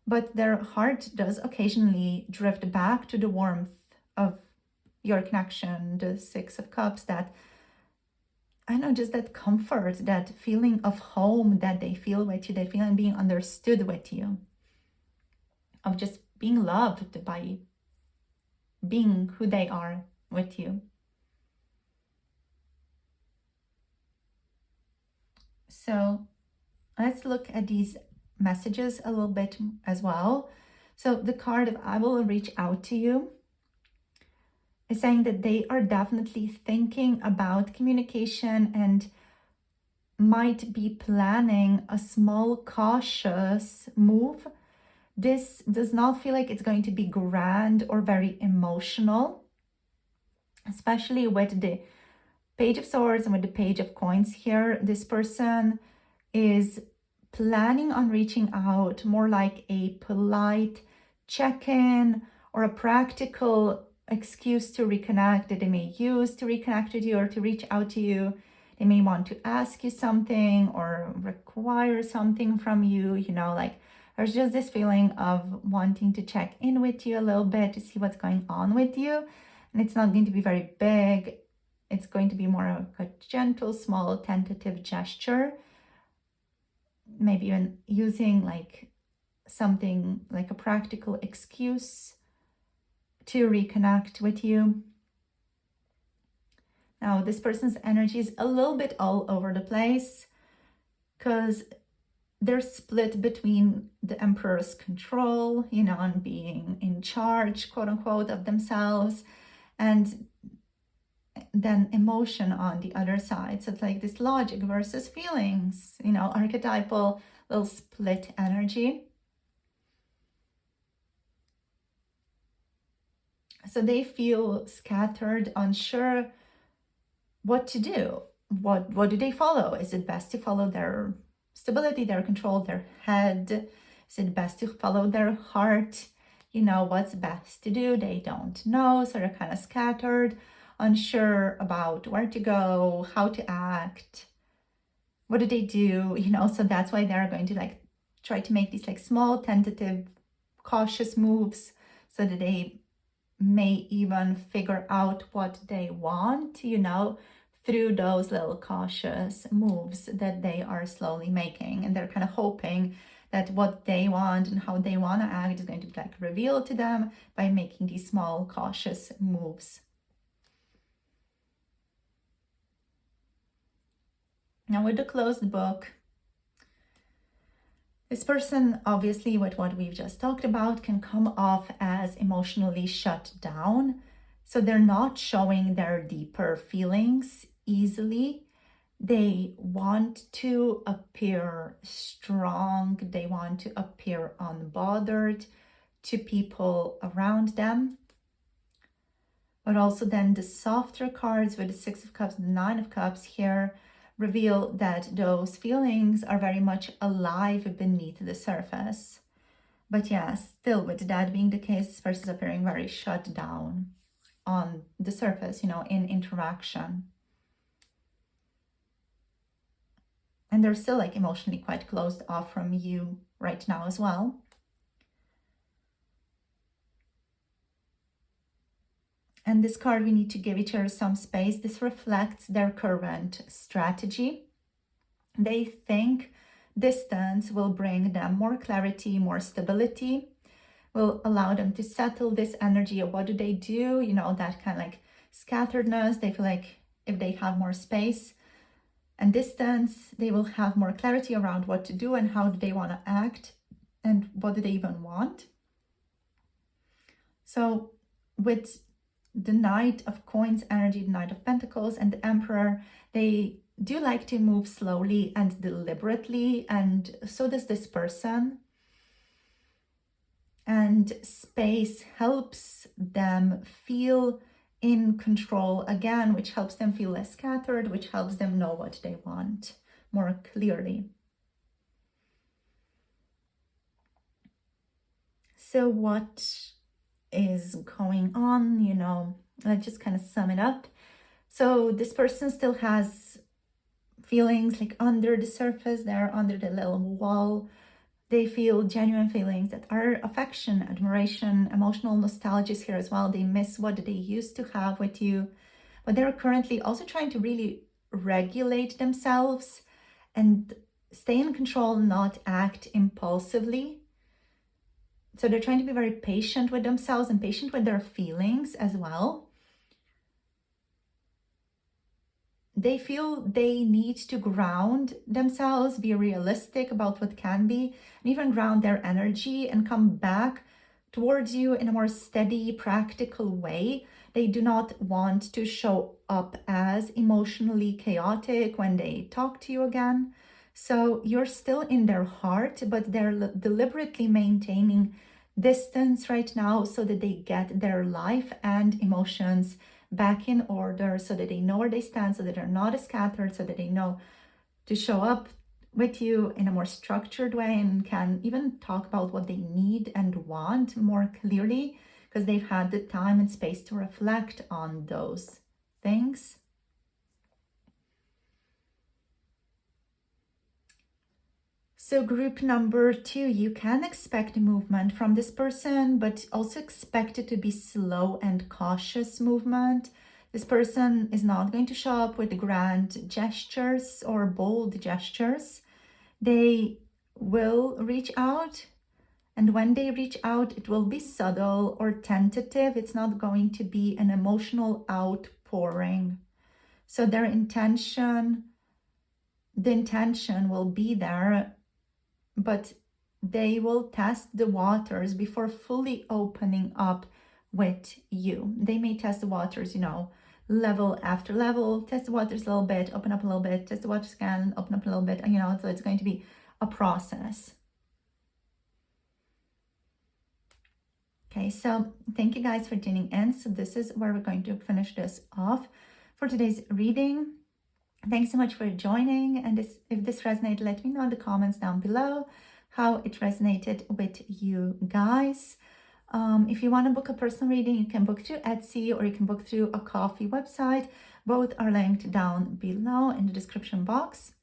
but their heart does occasionally drift back to the warmth of your connection, the Six of Cups, that, I know, just that comfort, that feeling of home that they feel with you, they feel and being understood with you, of just being loved by being who they are with you. So let's look at these messages a little bit as well. So the card of I will reach out to you is saying that they are definitely thinking about communication and might be planning a small cautious move. This does not feel like it's going to be grand or very emotional, especially with the Page of Swords and with the Page of Coins here. This person is planning on reaching out, more like a polite check-in or a practical excuse to reconnect that they may use to reconnect with you or to reach out to you. They may want to ask you something or require something from you, like there's just this feeling of wanting to check in with you a little bit to see what's going on with you. And it's not going to be very big. It's going to be more of a gentle, small, tentative gesture. Maybe even using like something like a practical excuse to reconnect with you. Now, this person's energy is a little bit all over the place because they're split between the Emperor's control, and being in charge, quote unquote, of themselves, and then emotion on the other side. So it's like this logic versus feelings, archetypal little split energy. So they feel scattered, unsure what to do. What do they follow? Is it best to follow their stability, their control, their head? Is it best to follow their heart? What's best to do? They don't know, so they're kind of scattered, unsure about where to go, how to act, what do they do, so that's why they're going to try to make these small, tentative, cautious moves so that they may even figure out what they want, through those little cautious moves that they are slowly making. And they're kind of hoping that what they want and how they want to act is going to be revealed to them by making these small, cautious moves. Now with the closed book, this person, obviously with what we've just talked about, can come off as emotionally shut down. So they're not showing their deeper feelings easily. They want to appear strong. They want to appear unbothered to people around them. But also then the softer cards with the Six of Cups and the Nine of Cups here reveal that those feelings are very much alive beneath the surface. But yeah, still with that being the case, this person is appearing very shut down on the surface, in interaction. And they're still emotionally quite closed off from you right now as well. And this card, we need to give each other some space. This reflects their current strategy. They think distance will bring them more clarity, more stability, will allow them to settle this energy of what do they do, you know, that kind of like scatteredness. They feel like if they have more space and distance, they will have more clarity around what to do and how do they want to act and what do they even want. So with the Knight of Coins energy, the Knight of Pentacles, and the Emperor, they do like to move slowly and deliberately, and so does this person. And space helps them feel in control again, which helps them feel less scattered, which helps them know what they want more clearly. So what is going on, you know, let's just kind of sum it up. So this person still has feelings like under the surface, they're under the little wall. They feel genuine feelings that are affection, admiration, emotional nostalgia is here as well. They miss what they used to have with you, but they're currently also trying to really regulate themselves and stay in control, not act impulsively. So they're trying to be very patient with themselves and patient with their feelings as well. They feel they need to ground themselves, be realistic about what can be, and even ground their energy and come back towards you in a more steady, practical way. They do not want to show up as emotionally chaotic when they talk to you again. So you're still in their heart, but they're deliberately maintaining distance right now so that they get their life and emotions back in order, so that they know where they stand, so that they're not scattered, so that they know to show up with you in a more structured way and can even talk about what they need and want more clearly because they've had the time and space to reflect on those things. So group number 2, you can expect movement from this person, but also expect it to be slow and cautious movement. This person is not going to show up with grand gestures or bold gestures. They will reach out, and when they reach out, it will be subtle or tentative. It's not going to be an emotional outpouring. So their intention, the intention will be there, but they will test the waters before fully opening up with you. They may test the waters, you know, level after level, test the waters a little bit, open up a little bit, test the waters again, open up a little bit, and you know, so it's going to be a process. Okay, so thank you guys for tuning in. So this is where we're going to finish this off for today's reading. Thanks so much for joining, and if this resonated, let me know in the comments down below how it resonated with you guys. If you want to book a personal reading, you can book through Etsy or you can book through a coffee website. Both are linked down below in the description box.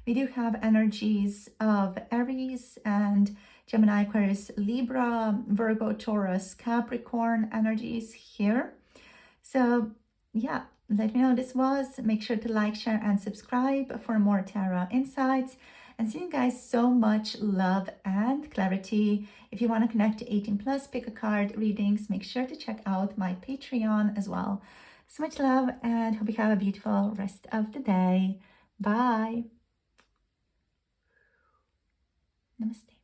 We do have energies of Aries and Gemini, Aquarius, Libra, Virgo, Taurus, Capricorn energies here. So yeah, let me know how this was. Make sure to like, share, and subscribe for more tarot insights. And sending you guys so much love and clarity. If you want to connect to 18+, pick a card readings, make sure to check out my Patreon as well. So much love, and hope you have a beautiful rest of the day. Bye. Namaste.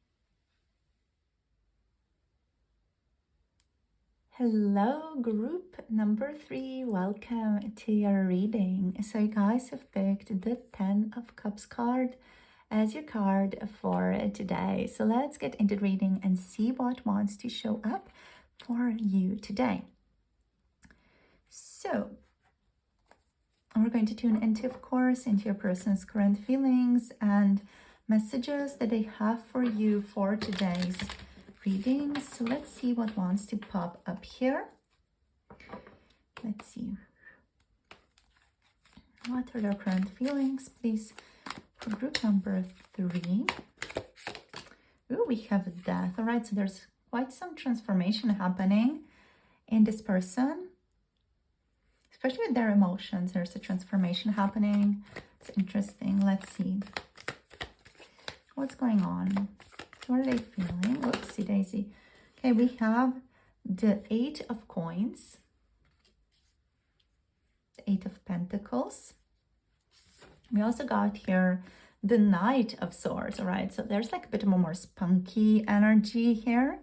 Hello, group number 3. Welcome to your reading. So you guys have picked the 10 of Cups card as your card for today. So let's get into the reading and see what wants to show up for you today. So we're going to tune into, of course, into your person's current feelings and messages that they have for you for today's reading. So let's see what wants to pop up here. Let's see. What are their current feelings, please? For group number 3. Ooh, we have death. All right, so there's quite some transformation happening in this person. especially with their emotions. There's a transformation happening. It's interesting. Let's see. What's going on? What are they feeling? Whoopsie daisy. Okay, we have the 8 of Coins, the 8 of Pentacles. We also got here the Knight of Swords, all right? So there's like a bit more spunky energy here.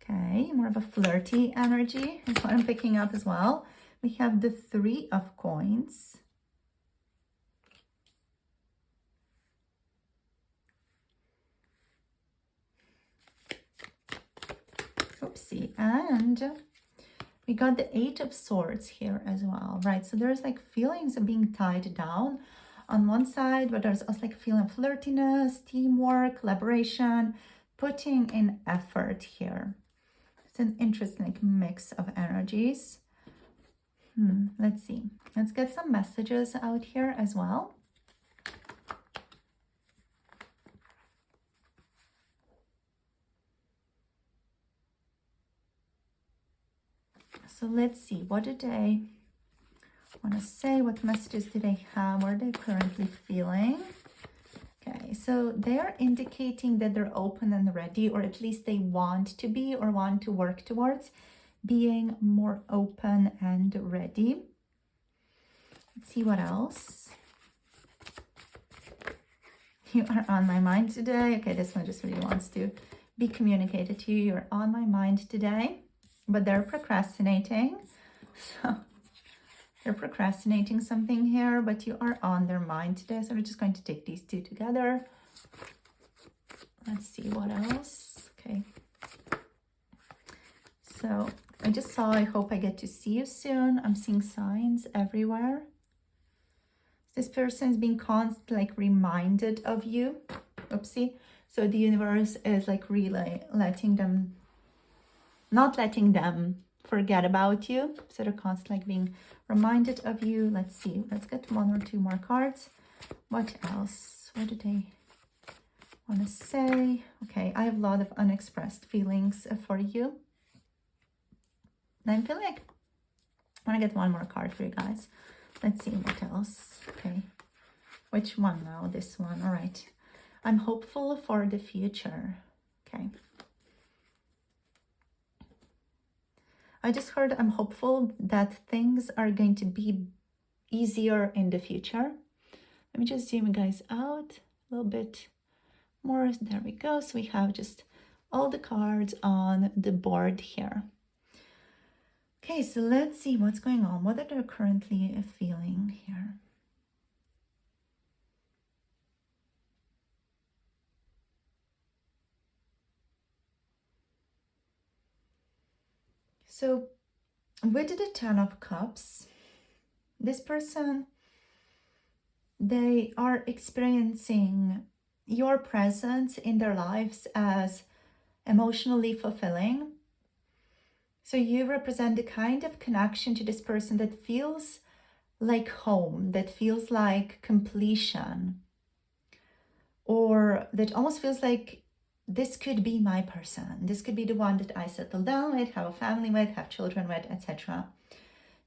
Okay, more of a flirty energy is what I'm picking up as well. We have the 3 of Coins. Oopsie. And we got the 8 of Swords here as well, right? So there's like feelings of being tied down on one side, but there's also like a feeling of flirtiness, teamwork, collaboration, putting in effort here. It's an interesting like, mix of energies. Let's see. Let's get some messages out here as well. So let's see. What did they want to say? What messages do they have? What are they currently feeling? Okay, so they are indicating that they're open and ready, or at least they want to be or want to work towards being more open and ready. Let's see what else. You are on my mind today. Okay, this one just really wants to be communicated to you. You're on my mind today, but they're procrastinating. So they're procrastinating something here, but you are on their mind today. So we're just going to take these two together. Let's see what else. Okay. So I just saw, I hope I get to see you soon. I'm seeing signs everywhere. This person is being constantly like reminded of you. Oopsie. So the universe is like really letting them, not letting them forget about you. So they're constantly like being reminded of you. Let's see. Let's get 1 or 2 more cards. What else? What do they want to say? Okay, I have a lot of unexpressed feelings for you. And I feel like I want to get 1 more card for you guys. Let's see what else. Okay. Which one now? This one. All right. I'm hopeful for the future. Okay. I just heard I'm hopeful that things are going to be easier in the future. Let me just zoom you guys out a little bit more. There we go. So we have just all the cards on the board here. Okay, so let's see what's going on. What are they currently feeling here? So with the 10 of Cups, this person, they are experiencing your presence in their lives as emotionally fulfilling. So you represent the kind of connection to this person that feels like home, that feels like completion, or that almost feels like this could be my person. This could be the one that I settle down with, have a family with, have children with, etc.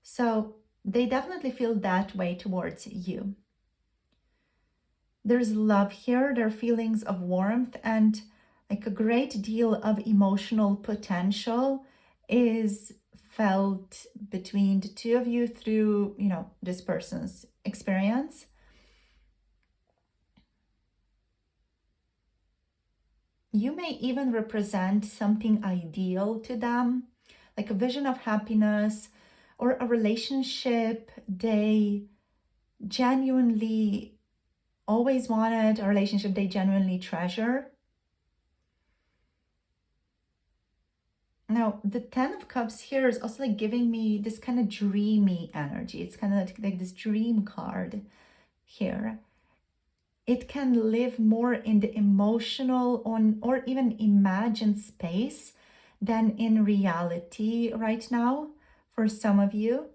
So they definitely feel that way towards you. There's love here. There are feelings of warmth and like a great deal of emotional potential is felt between the two of you through, you know, this person's experience. You may even represent something ideal to them, like a vision of happiness or a relationship they genuinely always wanted, a relationship they genuinely treasure. Now, the 10 of Cups here is also like giving me this kind of dreamy energy. It's kind of like this dream card here. It can live more in the emotional or even imagined space than in reality right now. For some of you,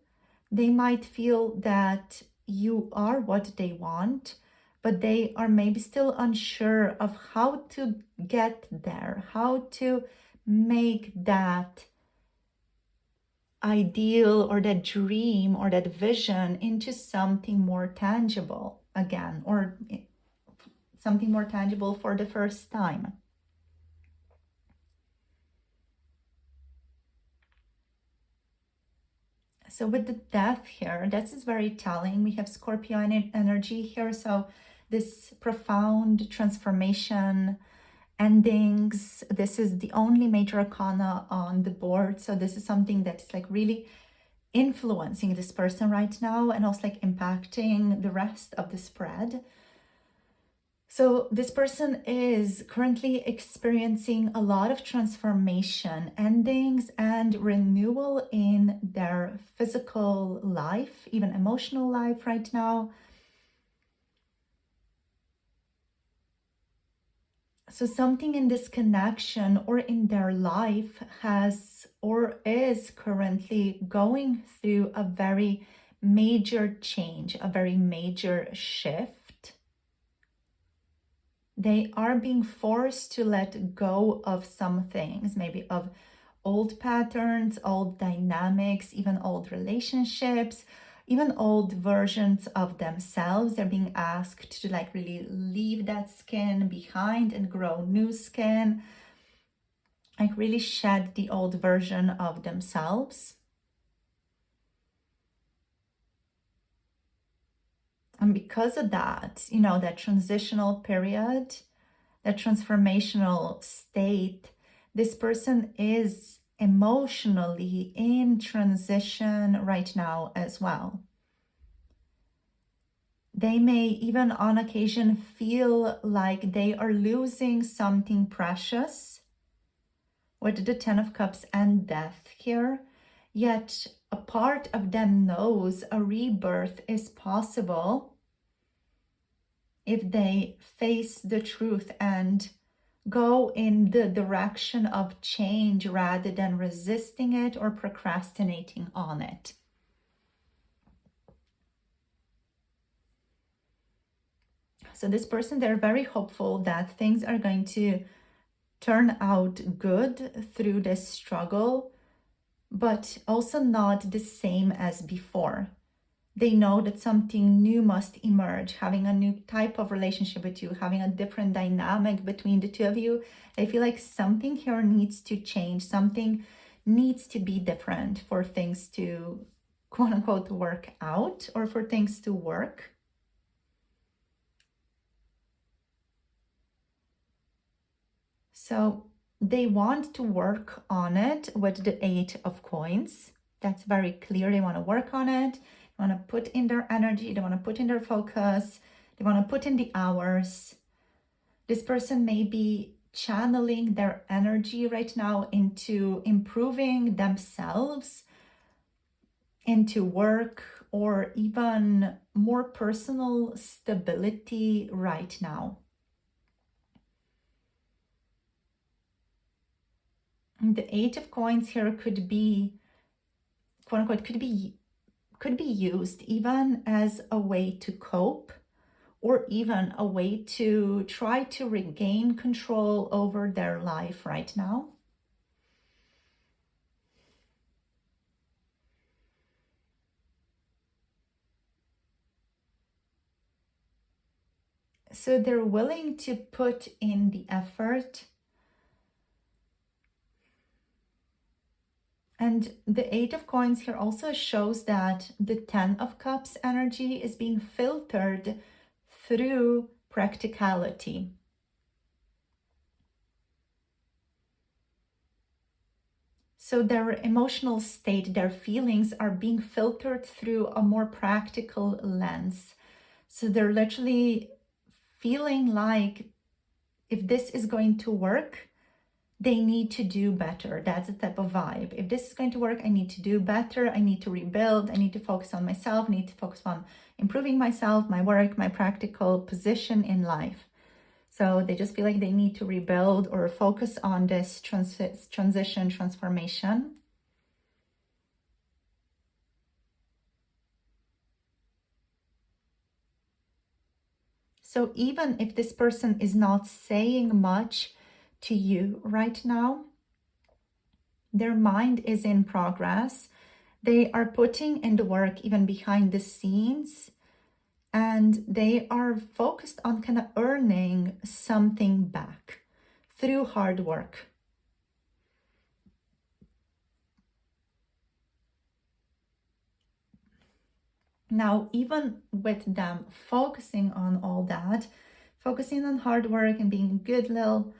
they might feel that you are what they want, but they are maybe still unsure of how to get there, how to make that ideal or that dream or that vision into something more tangible again, or something more tangible for the first time. So with the death here, this is very telling. We have Scorpio energy here. So this profound transformation, endings. This is the only major arcana on the board. So this is something that is like really influencing this person right now and also like impacting the rest of the spread. So this person is currently experiencing a lot of transformation, endings, and renewal in their physical life, even emotional life right now. So something in this connection or in their life has or is currently going through a very major change, a very major shift. They are being forced to let go of some things, maybe of old patterns, old dynamics, even old relationships, even old versions of themselves. They're being asked to like really leave that skin behind and grow new skin, like really shed the old version of themselves. And because of that, you know, that transitional period, that transformational state, this person is emotionally in transition right now as well. They may even on occasion feel like they are losing something precious with the Ten of Cups and Death here, yet a part of them knows a rebirth is possible if they face the truth and go in the direction of change rather than resisting it or procrastinating on it. So this person, they're very hopeful that things are going to turn out good through this struggle, but also not the same as before. They know that something new must emerge, having a new type of relationship with you, having a different dynamic between the two of you. They feel like something here needs to change, something needs to be different for things to, quote unquote, work out or for things to work. So they want to work on it with the Eight of Coins. That's very clear. They want to work on it. They want to put in their energy. They want to put in their focus. They want to put in the hours. This person may be channeling their energy right now into improving themselves, into work, or even more personal stability right now. The Eight of Coins here could be, quote unquote, could be used even as a way to cope, or even a way to try to regain control over their life right now. So they're willing to put in the effort. And the Eight of Coins here also shows that the Ten of Cups energy is being filtered through practicality. So their emotional state, their feelings are being filtered through a more practical lens. So they're literally feeling like if this is going to work, they need to do better. That's the type of vibe. If this is going to work, I need to do better. I need to rebuild. I need to focus on myself. I need to focus on improving myself, my work, my practical position in life. So they just feel like they need to rebuild or focus on this transition, transformation. So even if this person is not saying much to you right now, their mind is in progress. They are putting in the work even behind the scenes, and they are focused on kind of earning something back through hard work. Now, even with them focusing on all that, focusing on hard work and being a good little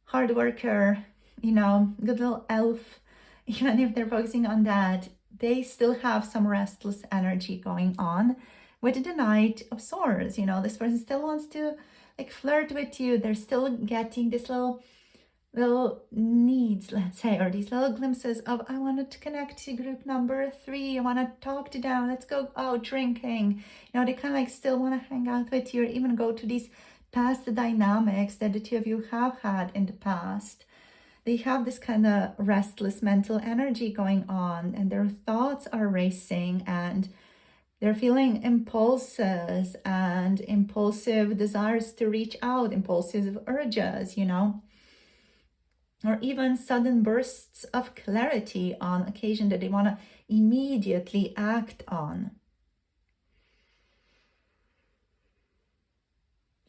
hard worker, good little elf, even if they're focusing on that, they still have some restless energy going on with the Knight of Swords. This person still wants to like flirt with you. They're still getting this little needs, let's say, or these little glimpses of, I wanted to connect to group number 3, I want to talk to them, let's go out drinking. They kind of like still want to hang out with you, or even go to these past dynamics that the two of you have had in the past. They have this kind of restless mental energy going on, and their thoughts are racing, and they're feeling impulses and impulsive desires to reach out, impulsive urges, or even sudden bursts of clarity on occasion that they want to immediately act on.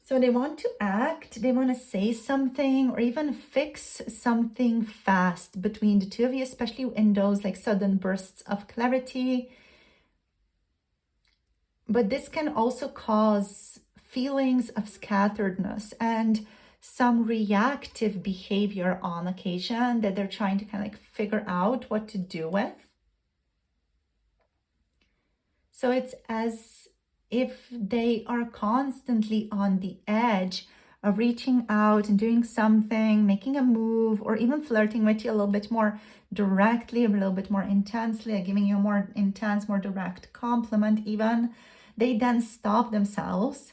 So they want to act, they want to say something, or even fix something fast between the two of you, especially in those like sudden bursts of clarity. But this can also cause feelings of scatteredness and some reactive behavior on occasion that they're trying to kind of like figure out what to do with. So it's as if they are constantly on the edge of reaching out and doing something, making a move, or even flirting with you a little bit more directly, a little bit more intensely, giving you a more intense, more direct compliment even. They then stop themselves,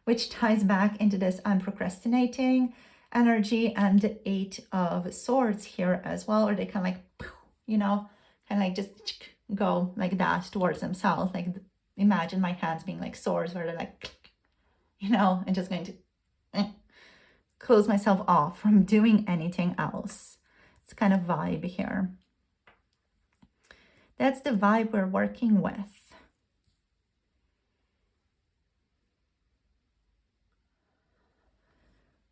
which ties back into this I'm procrastinating energy and the 8 of Swords here as well. Or they kind of like, kind of like just go like that towards themselves. Like imagine my hands being like swords where they're like, and just going to close myself off from doing anything else. It's kind of vibe here. That's the vibe we're working with.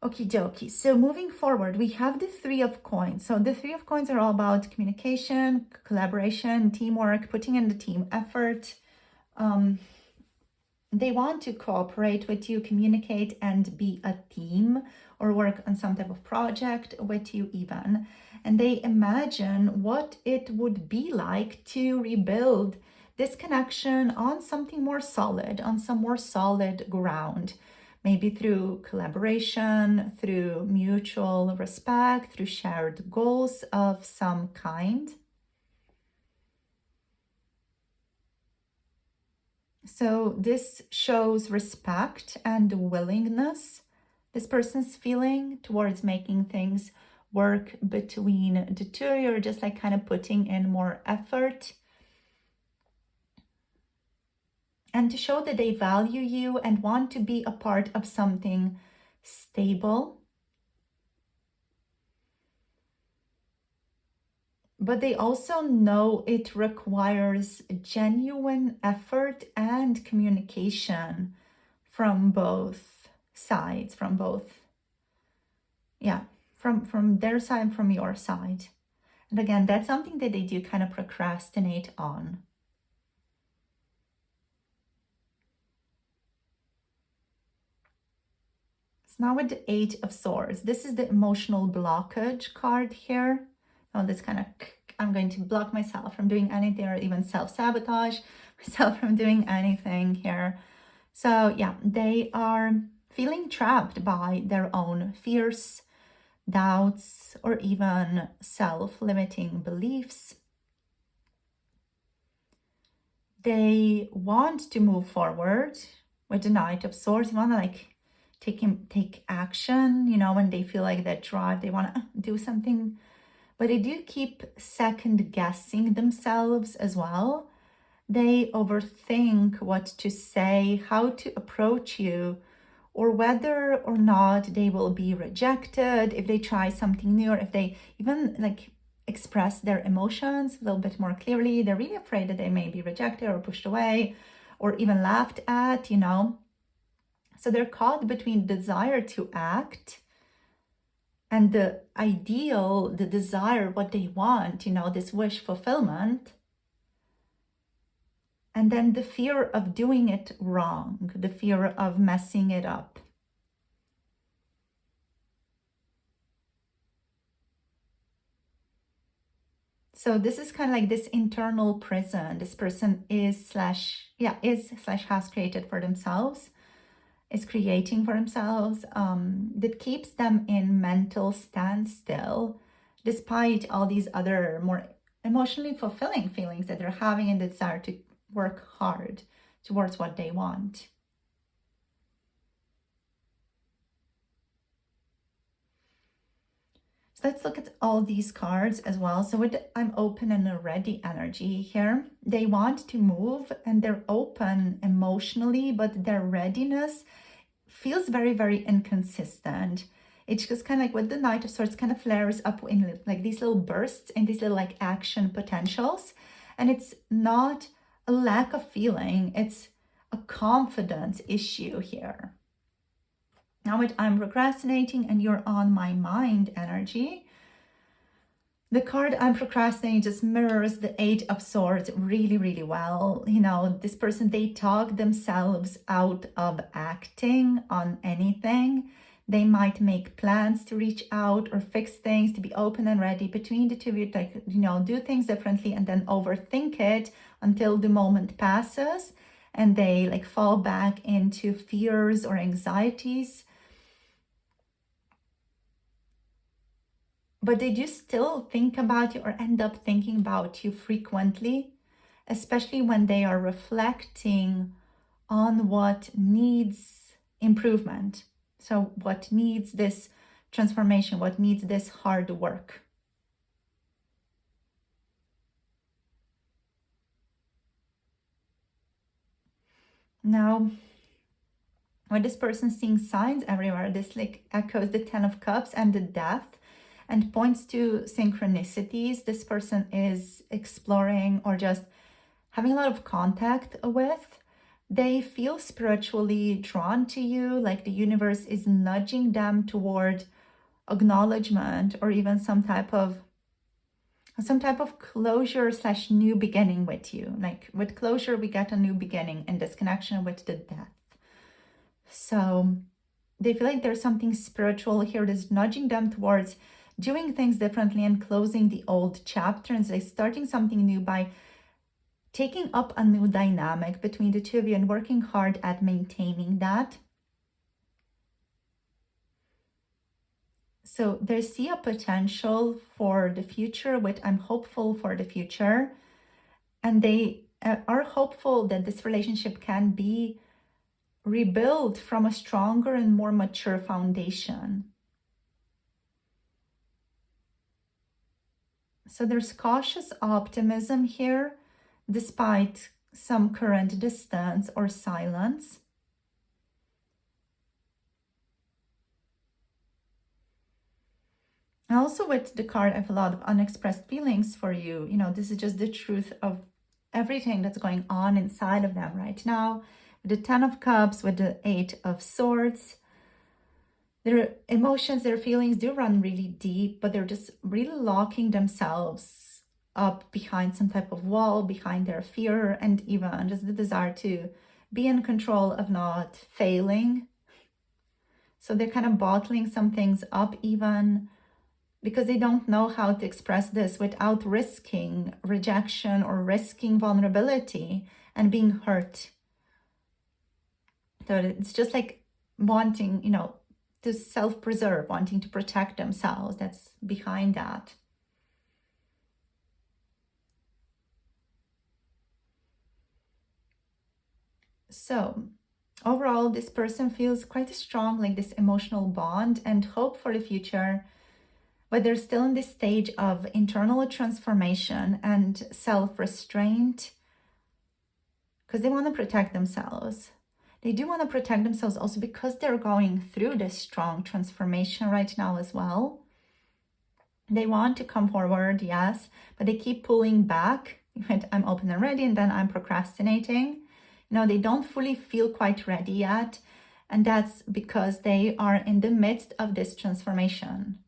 Okie dokie. So moving forward, we have the 3 of Coins. So the 3 of Coins are all about communication, collaboration, teamwork, putting in the team effort. They want to cooperate with you, communicate, and be a team, or work on some type of project with you even. And they imagine what it would be like to rebuild this connection on something more solid, on some more solid ground. Maybe through collaboration, through mutual respect, through shared goals of some kind. So this shows respect and willingness this person's feeling towards making things work between the two. You're just like kind of putting in more effort. And to show that they value you and want to be a part of something stable. But they also know it requires genuine effort and communication from both sides, from their side, from your side. And again, that's something that they do kind of procrastinate on. Now with the 8 of Swords, this is the emotional blockage card here. Oh, this kind of, I'm going to block myself from doing anything, or even self-sabotage myself from doing anything here. So yeah, they are feeling trapped by their own fears, doubts, or even self-limiting beliefs. They want to move forward with the Knight of Swords. They want to like take action, when they feel like that drive, they want to do something, but they do keep second guessing themselves as well. They overthink what to say, how to approach you, or whether or not they will be rejected if they try something new, or if they even like express their emotions a little bit more clearly. They're really afraid that they may be rejected or pushed away or even laughed at, you know. So they're caught between desire to act and the ideal, the desire, what they want, you know, this wish fulfillment. And then the fear of doing it wrong, the fear of messing it up. So this is kind of like this internal prison this person is/has created for themselves, is creating for themselves, that keeps them in mental standstill, despite all these other more emotionally fulfilling feelings that they're having and the desire to work hard towards what they want. So let's look at all these cards as well. So with I'm open and a ready energy here, they want to move and they're open emotionally, but their readiness feels very, very inconsistent. It's just kind of like with the Knight of Swords kind of flares up in like these little bursts and these little like action potentials. And it's not a lack of feeling, it's a confidence issue here. Now with I'm procrastinating and you're on my mind energy, the card I'm procrastinating just mirrors the Eight of Swords really, really well. You know, this person, they talk themselves out of acting on anything. They might make plans to reach out or fix things, to be open and ready. Between the two of you, like, you know, do things differently and then overthink it until the moment passes and they like fall back into fears or anxieties. But they do still think about you or end up thinking about you frequently, especially when they are reflecting on what needs improvement. So what needs this transformation, what needs this hard work. Now, with this person seeing signs everywhere, this like echoes the Ten of Cups and the Death, and points to synchronicities this person is exploring or just having a lot of contact with. They feel spiritually drawn to you, like the universe is nudging them toward acknowledgement or even some type of closure / new beginning with you. Like with closure, we get a new beginning in this connection with the Death. So they feel like there's something spiritual here that's nudging them towards doing things differently and closing the old chapter and like starting something new by taking up a new dynamic between the two of you and working hard at maintaining that. So they see a potential for the future, which I'm hopeful for the future. And they are hopeful that this relationship can be rebuilt from a stronger and more mature foundation. So there's cautious optimism here, despite some current distance or silence. Also with the card, I have a lot of unexpressed feelings for you. You know, this is just the truth of everything that's going on inside of them right now. With the Ten of Cups, with the Eight of Swords, their emotions, their feelings do run really deep, but they're just really locking themselves up behind some type of wall, behind their fear, and even just the desire to be in control of not failing. So they're kind of bottling some things up even because they don't know how to express this without risking rejection or risking vulnerability and being hurt. So it's just like wanting, you know, to self-preserve, wanting to protect themselves. That's behind that. So overall, this person feels quite strong, like this emotional bond and hope for the future, but they're still in this stage of internal transformation and self-restraint because they want to protect themselves. They do want to protect themselves also because they're going through this strong transformation right now as well. They want to come forward, yes, but they keep pulling back. I'm open and ready, and then I'm procrastinating. They don't fully feel quite ready yet. And that's because they are in the midst of this transformation.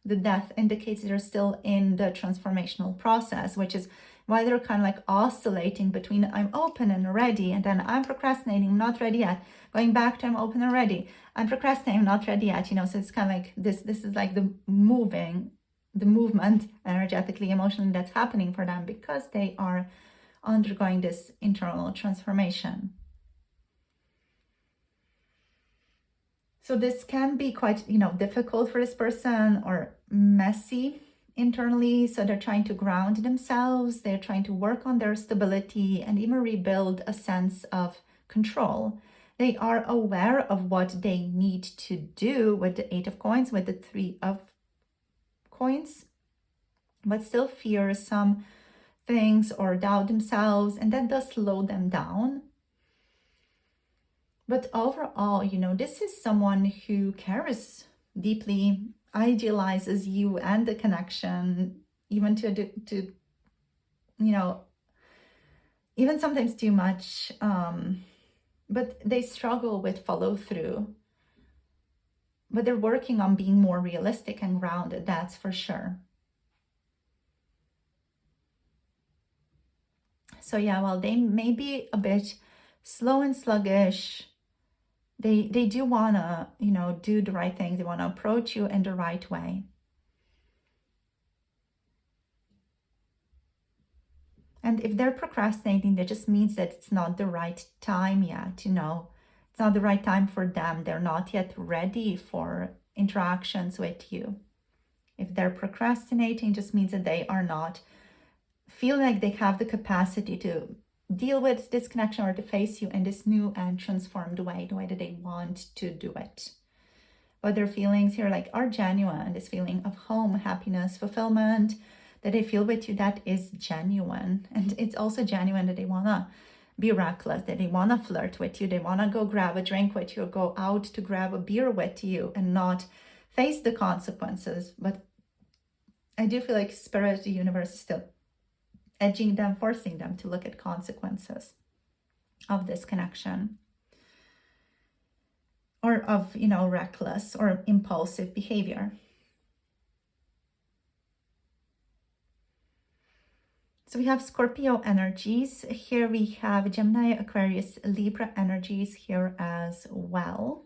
The death indicates they're still in the transformational process, which is why they're kind of like oscillating between I'm open and ready, and then I'm procrastinating, not ready yet, going back to I'm open and ready, I'm procrastinating, not ready yet, so it's kind of like this is like the movement energetically, emotionally, that's happening for them because they are undergoing this internal transformation. So this can be quite, difficult for this person or messy internally. So they're trying to ground themselves. They're trying to work on their stability and even rebuild a sense of control. They are aware of what they need to do with the 8 of coins, with the 3 of coins, but still fear some things or doubt themselves, and that does slow them down. But overall, this is someone who cares deeply, idealizes you and the connection, even to even sometimes too much. But they struggle with follow through. But they're working on being more realistic and grounded, that's for sure. So yeah, while they may be a bit slow and sluggish, they do want to, do the right thing. They want to approach you in the right way. And if they're procrastinating, that just means that it's not the right time yet, It's not the right time for them. They're not yet ready for interactions with you. If they're procrastinating, just means that they are not feel like they have the capacity to deal with this connection or to face you in this new and transformed way, the way that they want to do it. But their feelings here are genuine. This feeling of home, happiness, fulfillment that they feel with you, that is genuine. And it's also genuine that they want to be reckless, that they want to flirt with you, they want to go grab a drink with you, or go out to grab a beer with you and not face the consequences. But I do feel like Spirit, the universe, is still edging them, forcing them to look at consequences of this connection, or of, reckless or impulsive behavior. So we have Scorpio energies. Here we have Gemini, Aquarius, Libra energies here as well.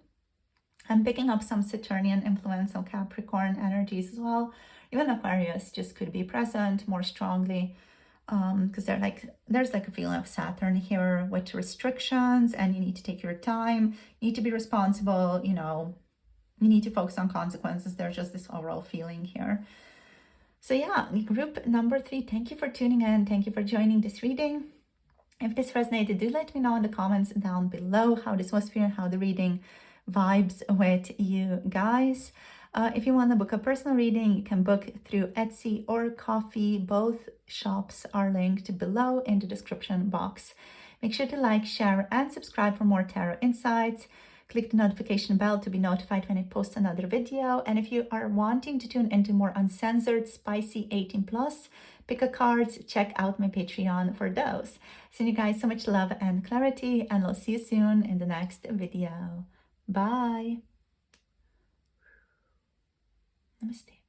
I'm picking up some Saturnian influence on Capricorn energies as well. Even Aquarius just could be present more strongly. Because there's a feeling of Saturn here with restrictions, and you need to take your time, you need to be responsible, you need to focus on consequences. There's just this overall feeling here. So yeah, group number 3, thank you for tuning in. Thank you for joining this reading. If this resonated, do let me know in the comments down below how this was for you and how the reading vibes with you guys. If you want to book a personal reading, you can book through Etsy or Ko-fi. Both shops are linked below in the description box. Make sure to like, share, and subscribe for more tarot insights. Click the notification bell to be notified when I post another video. And if you are wanting to tune into more uncensored, spicy 18+, pick a card, check out my Patreon for those. Sending you guys so much love and clarity, and I'll see you soon in the next video. Bye. Namaste.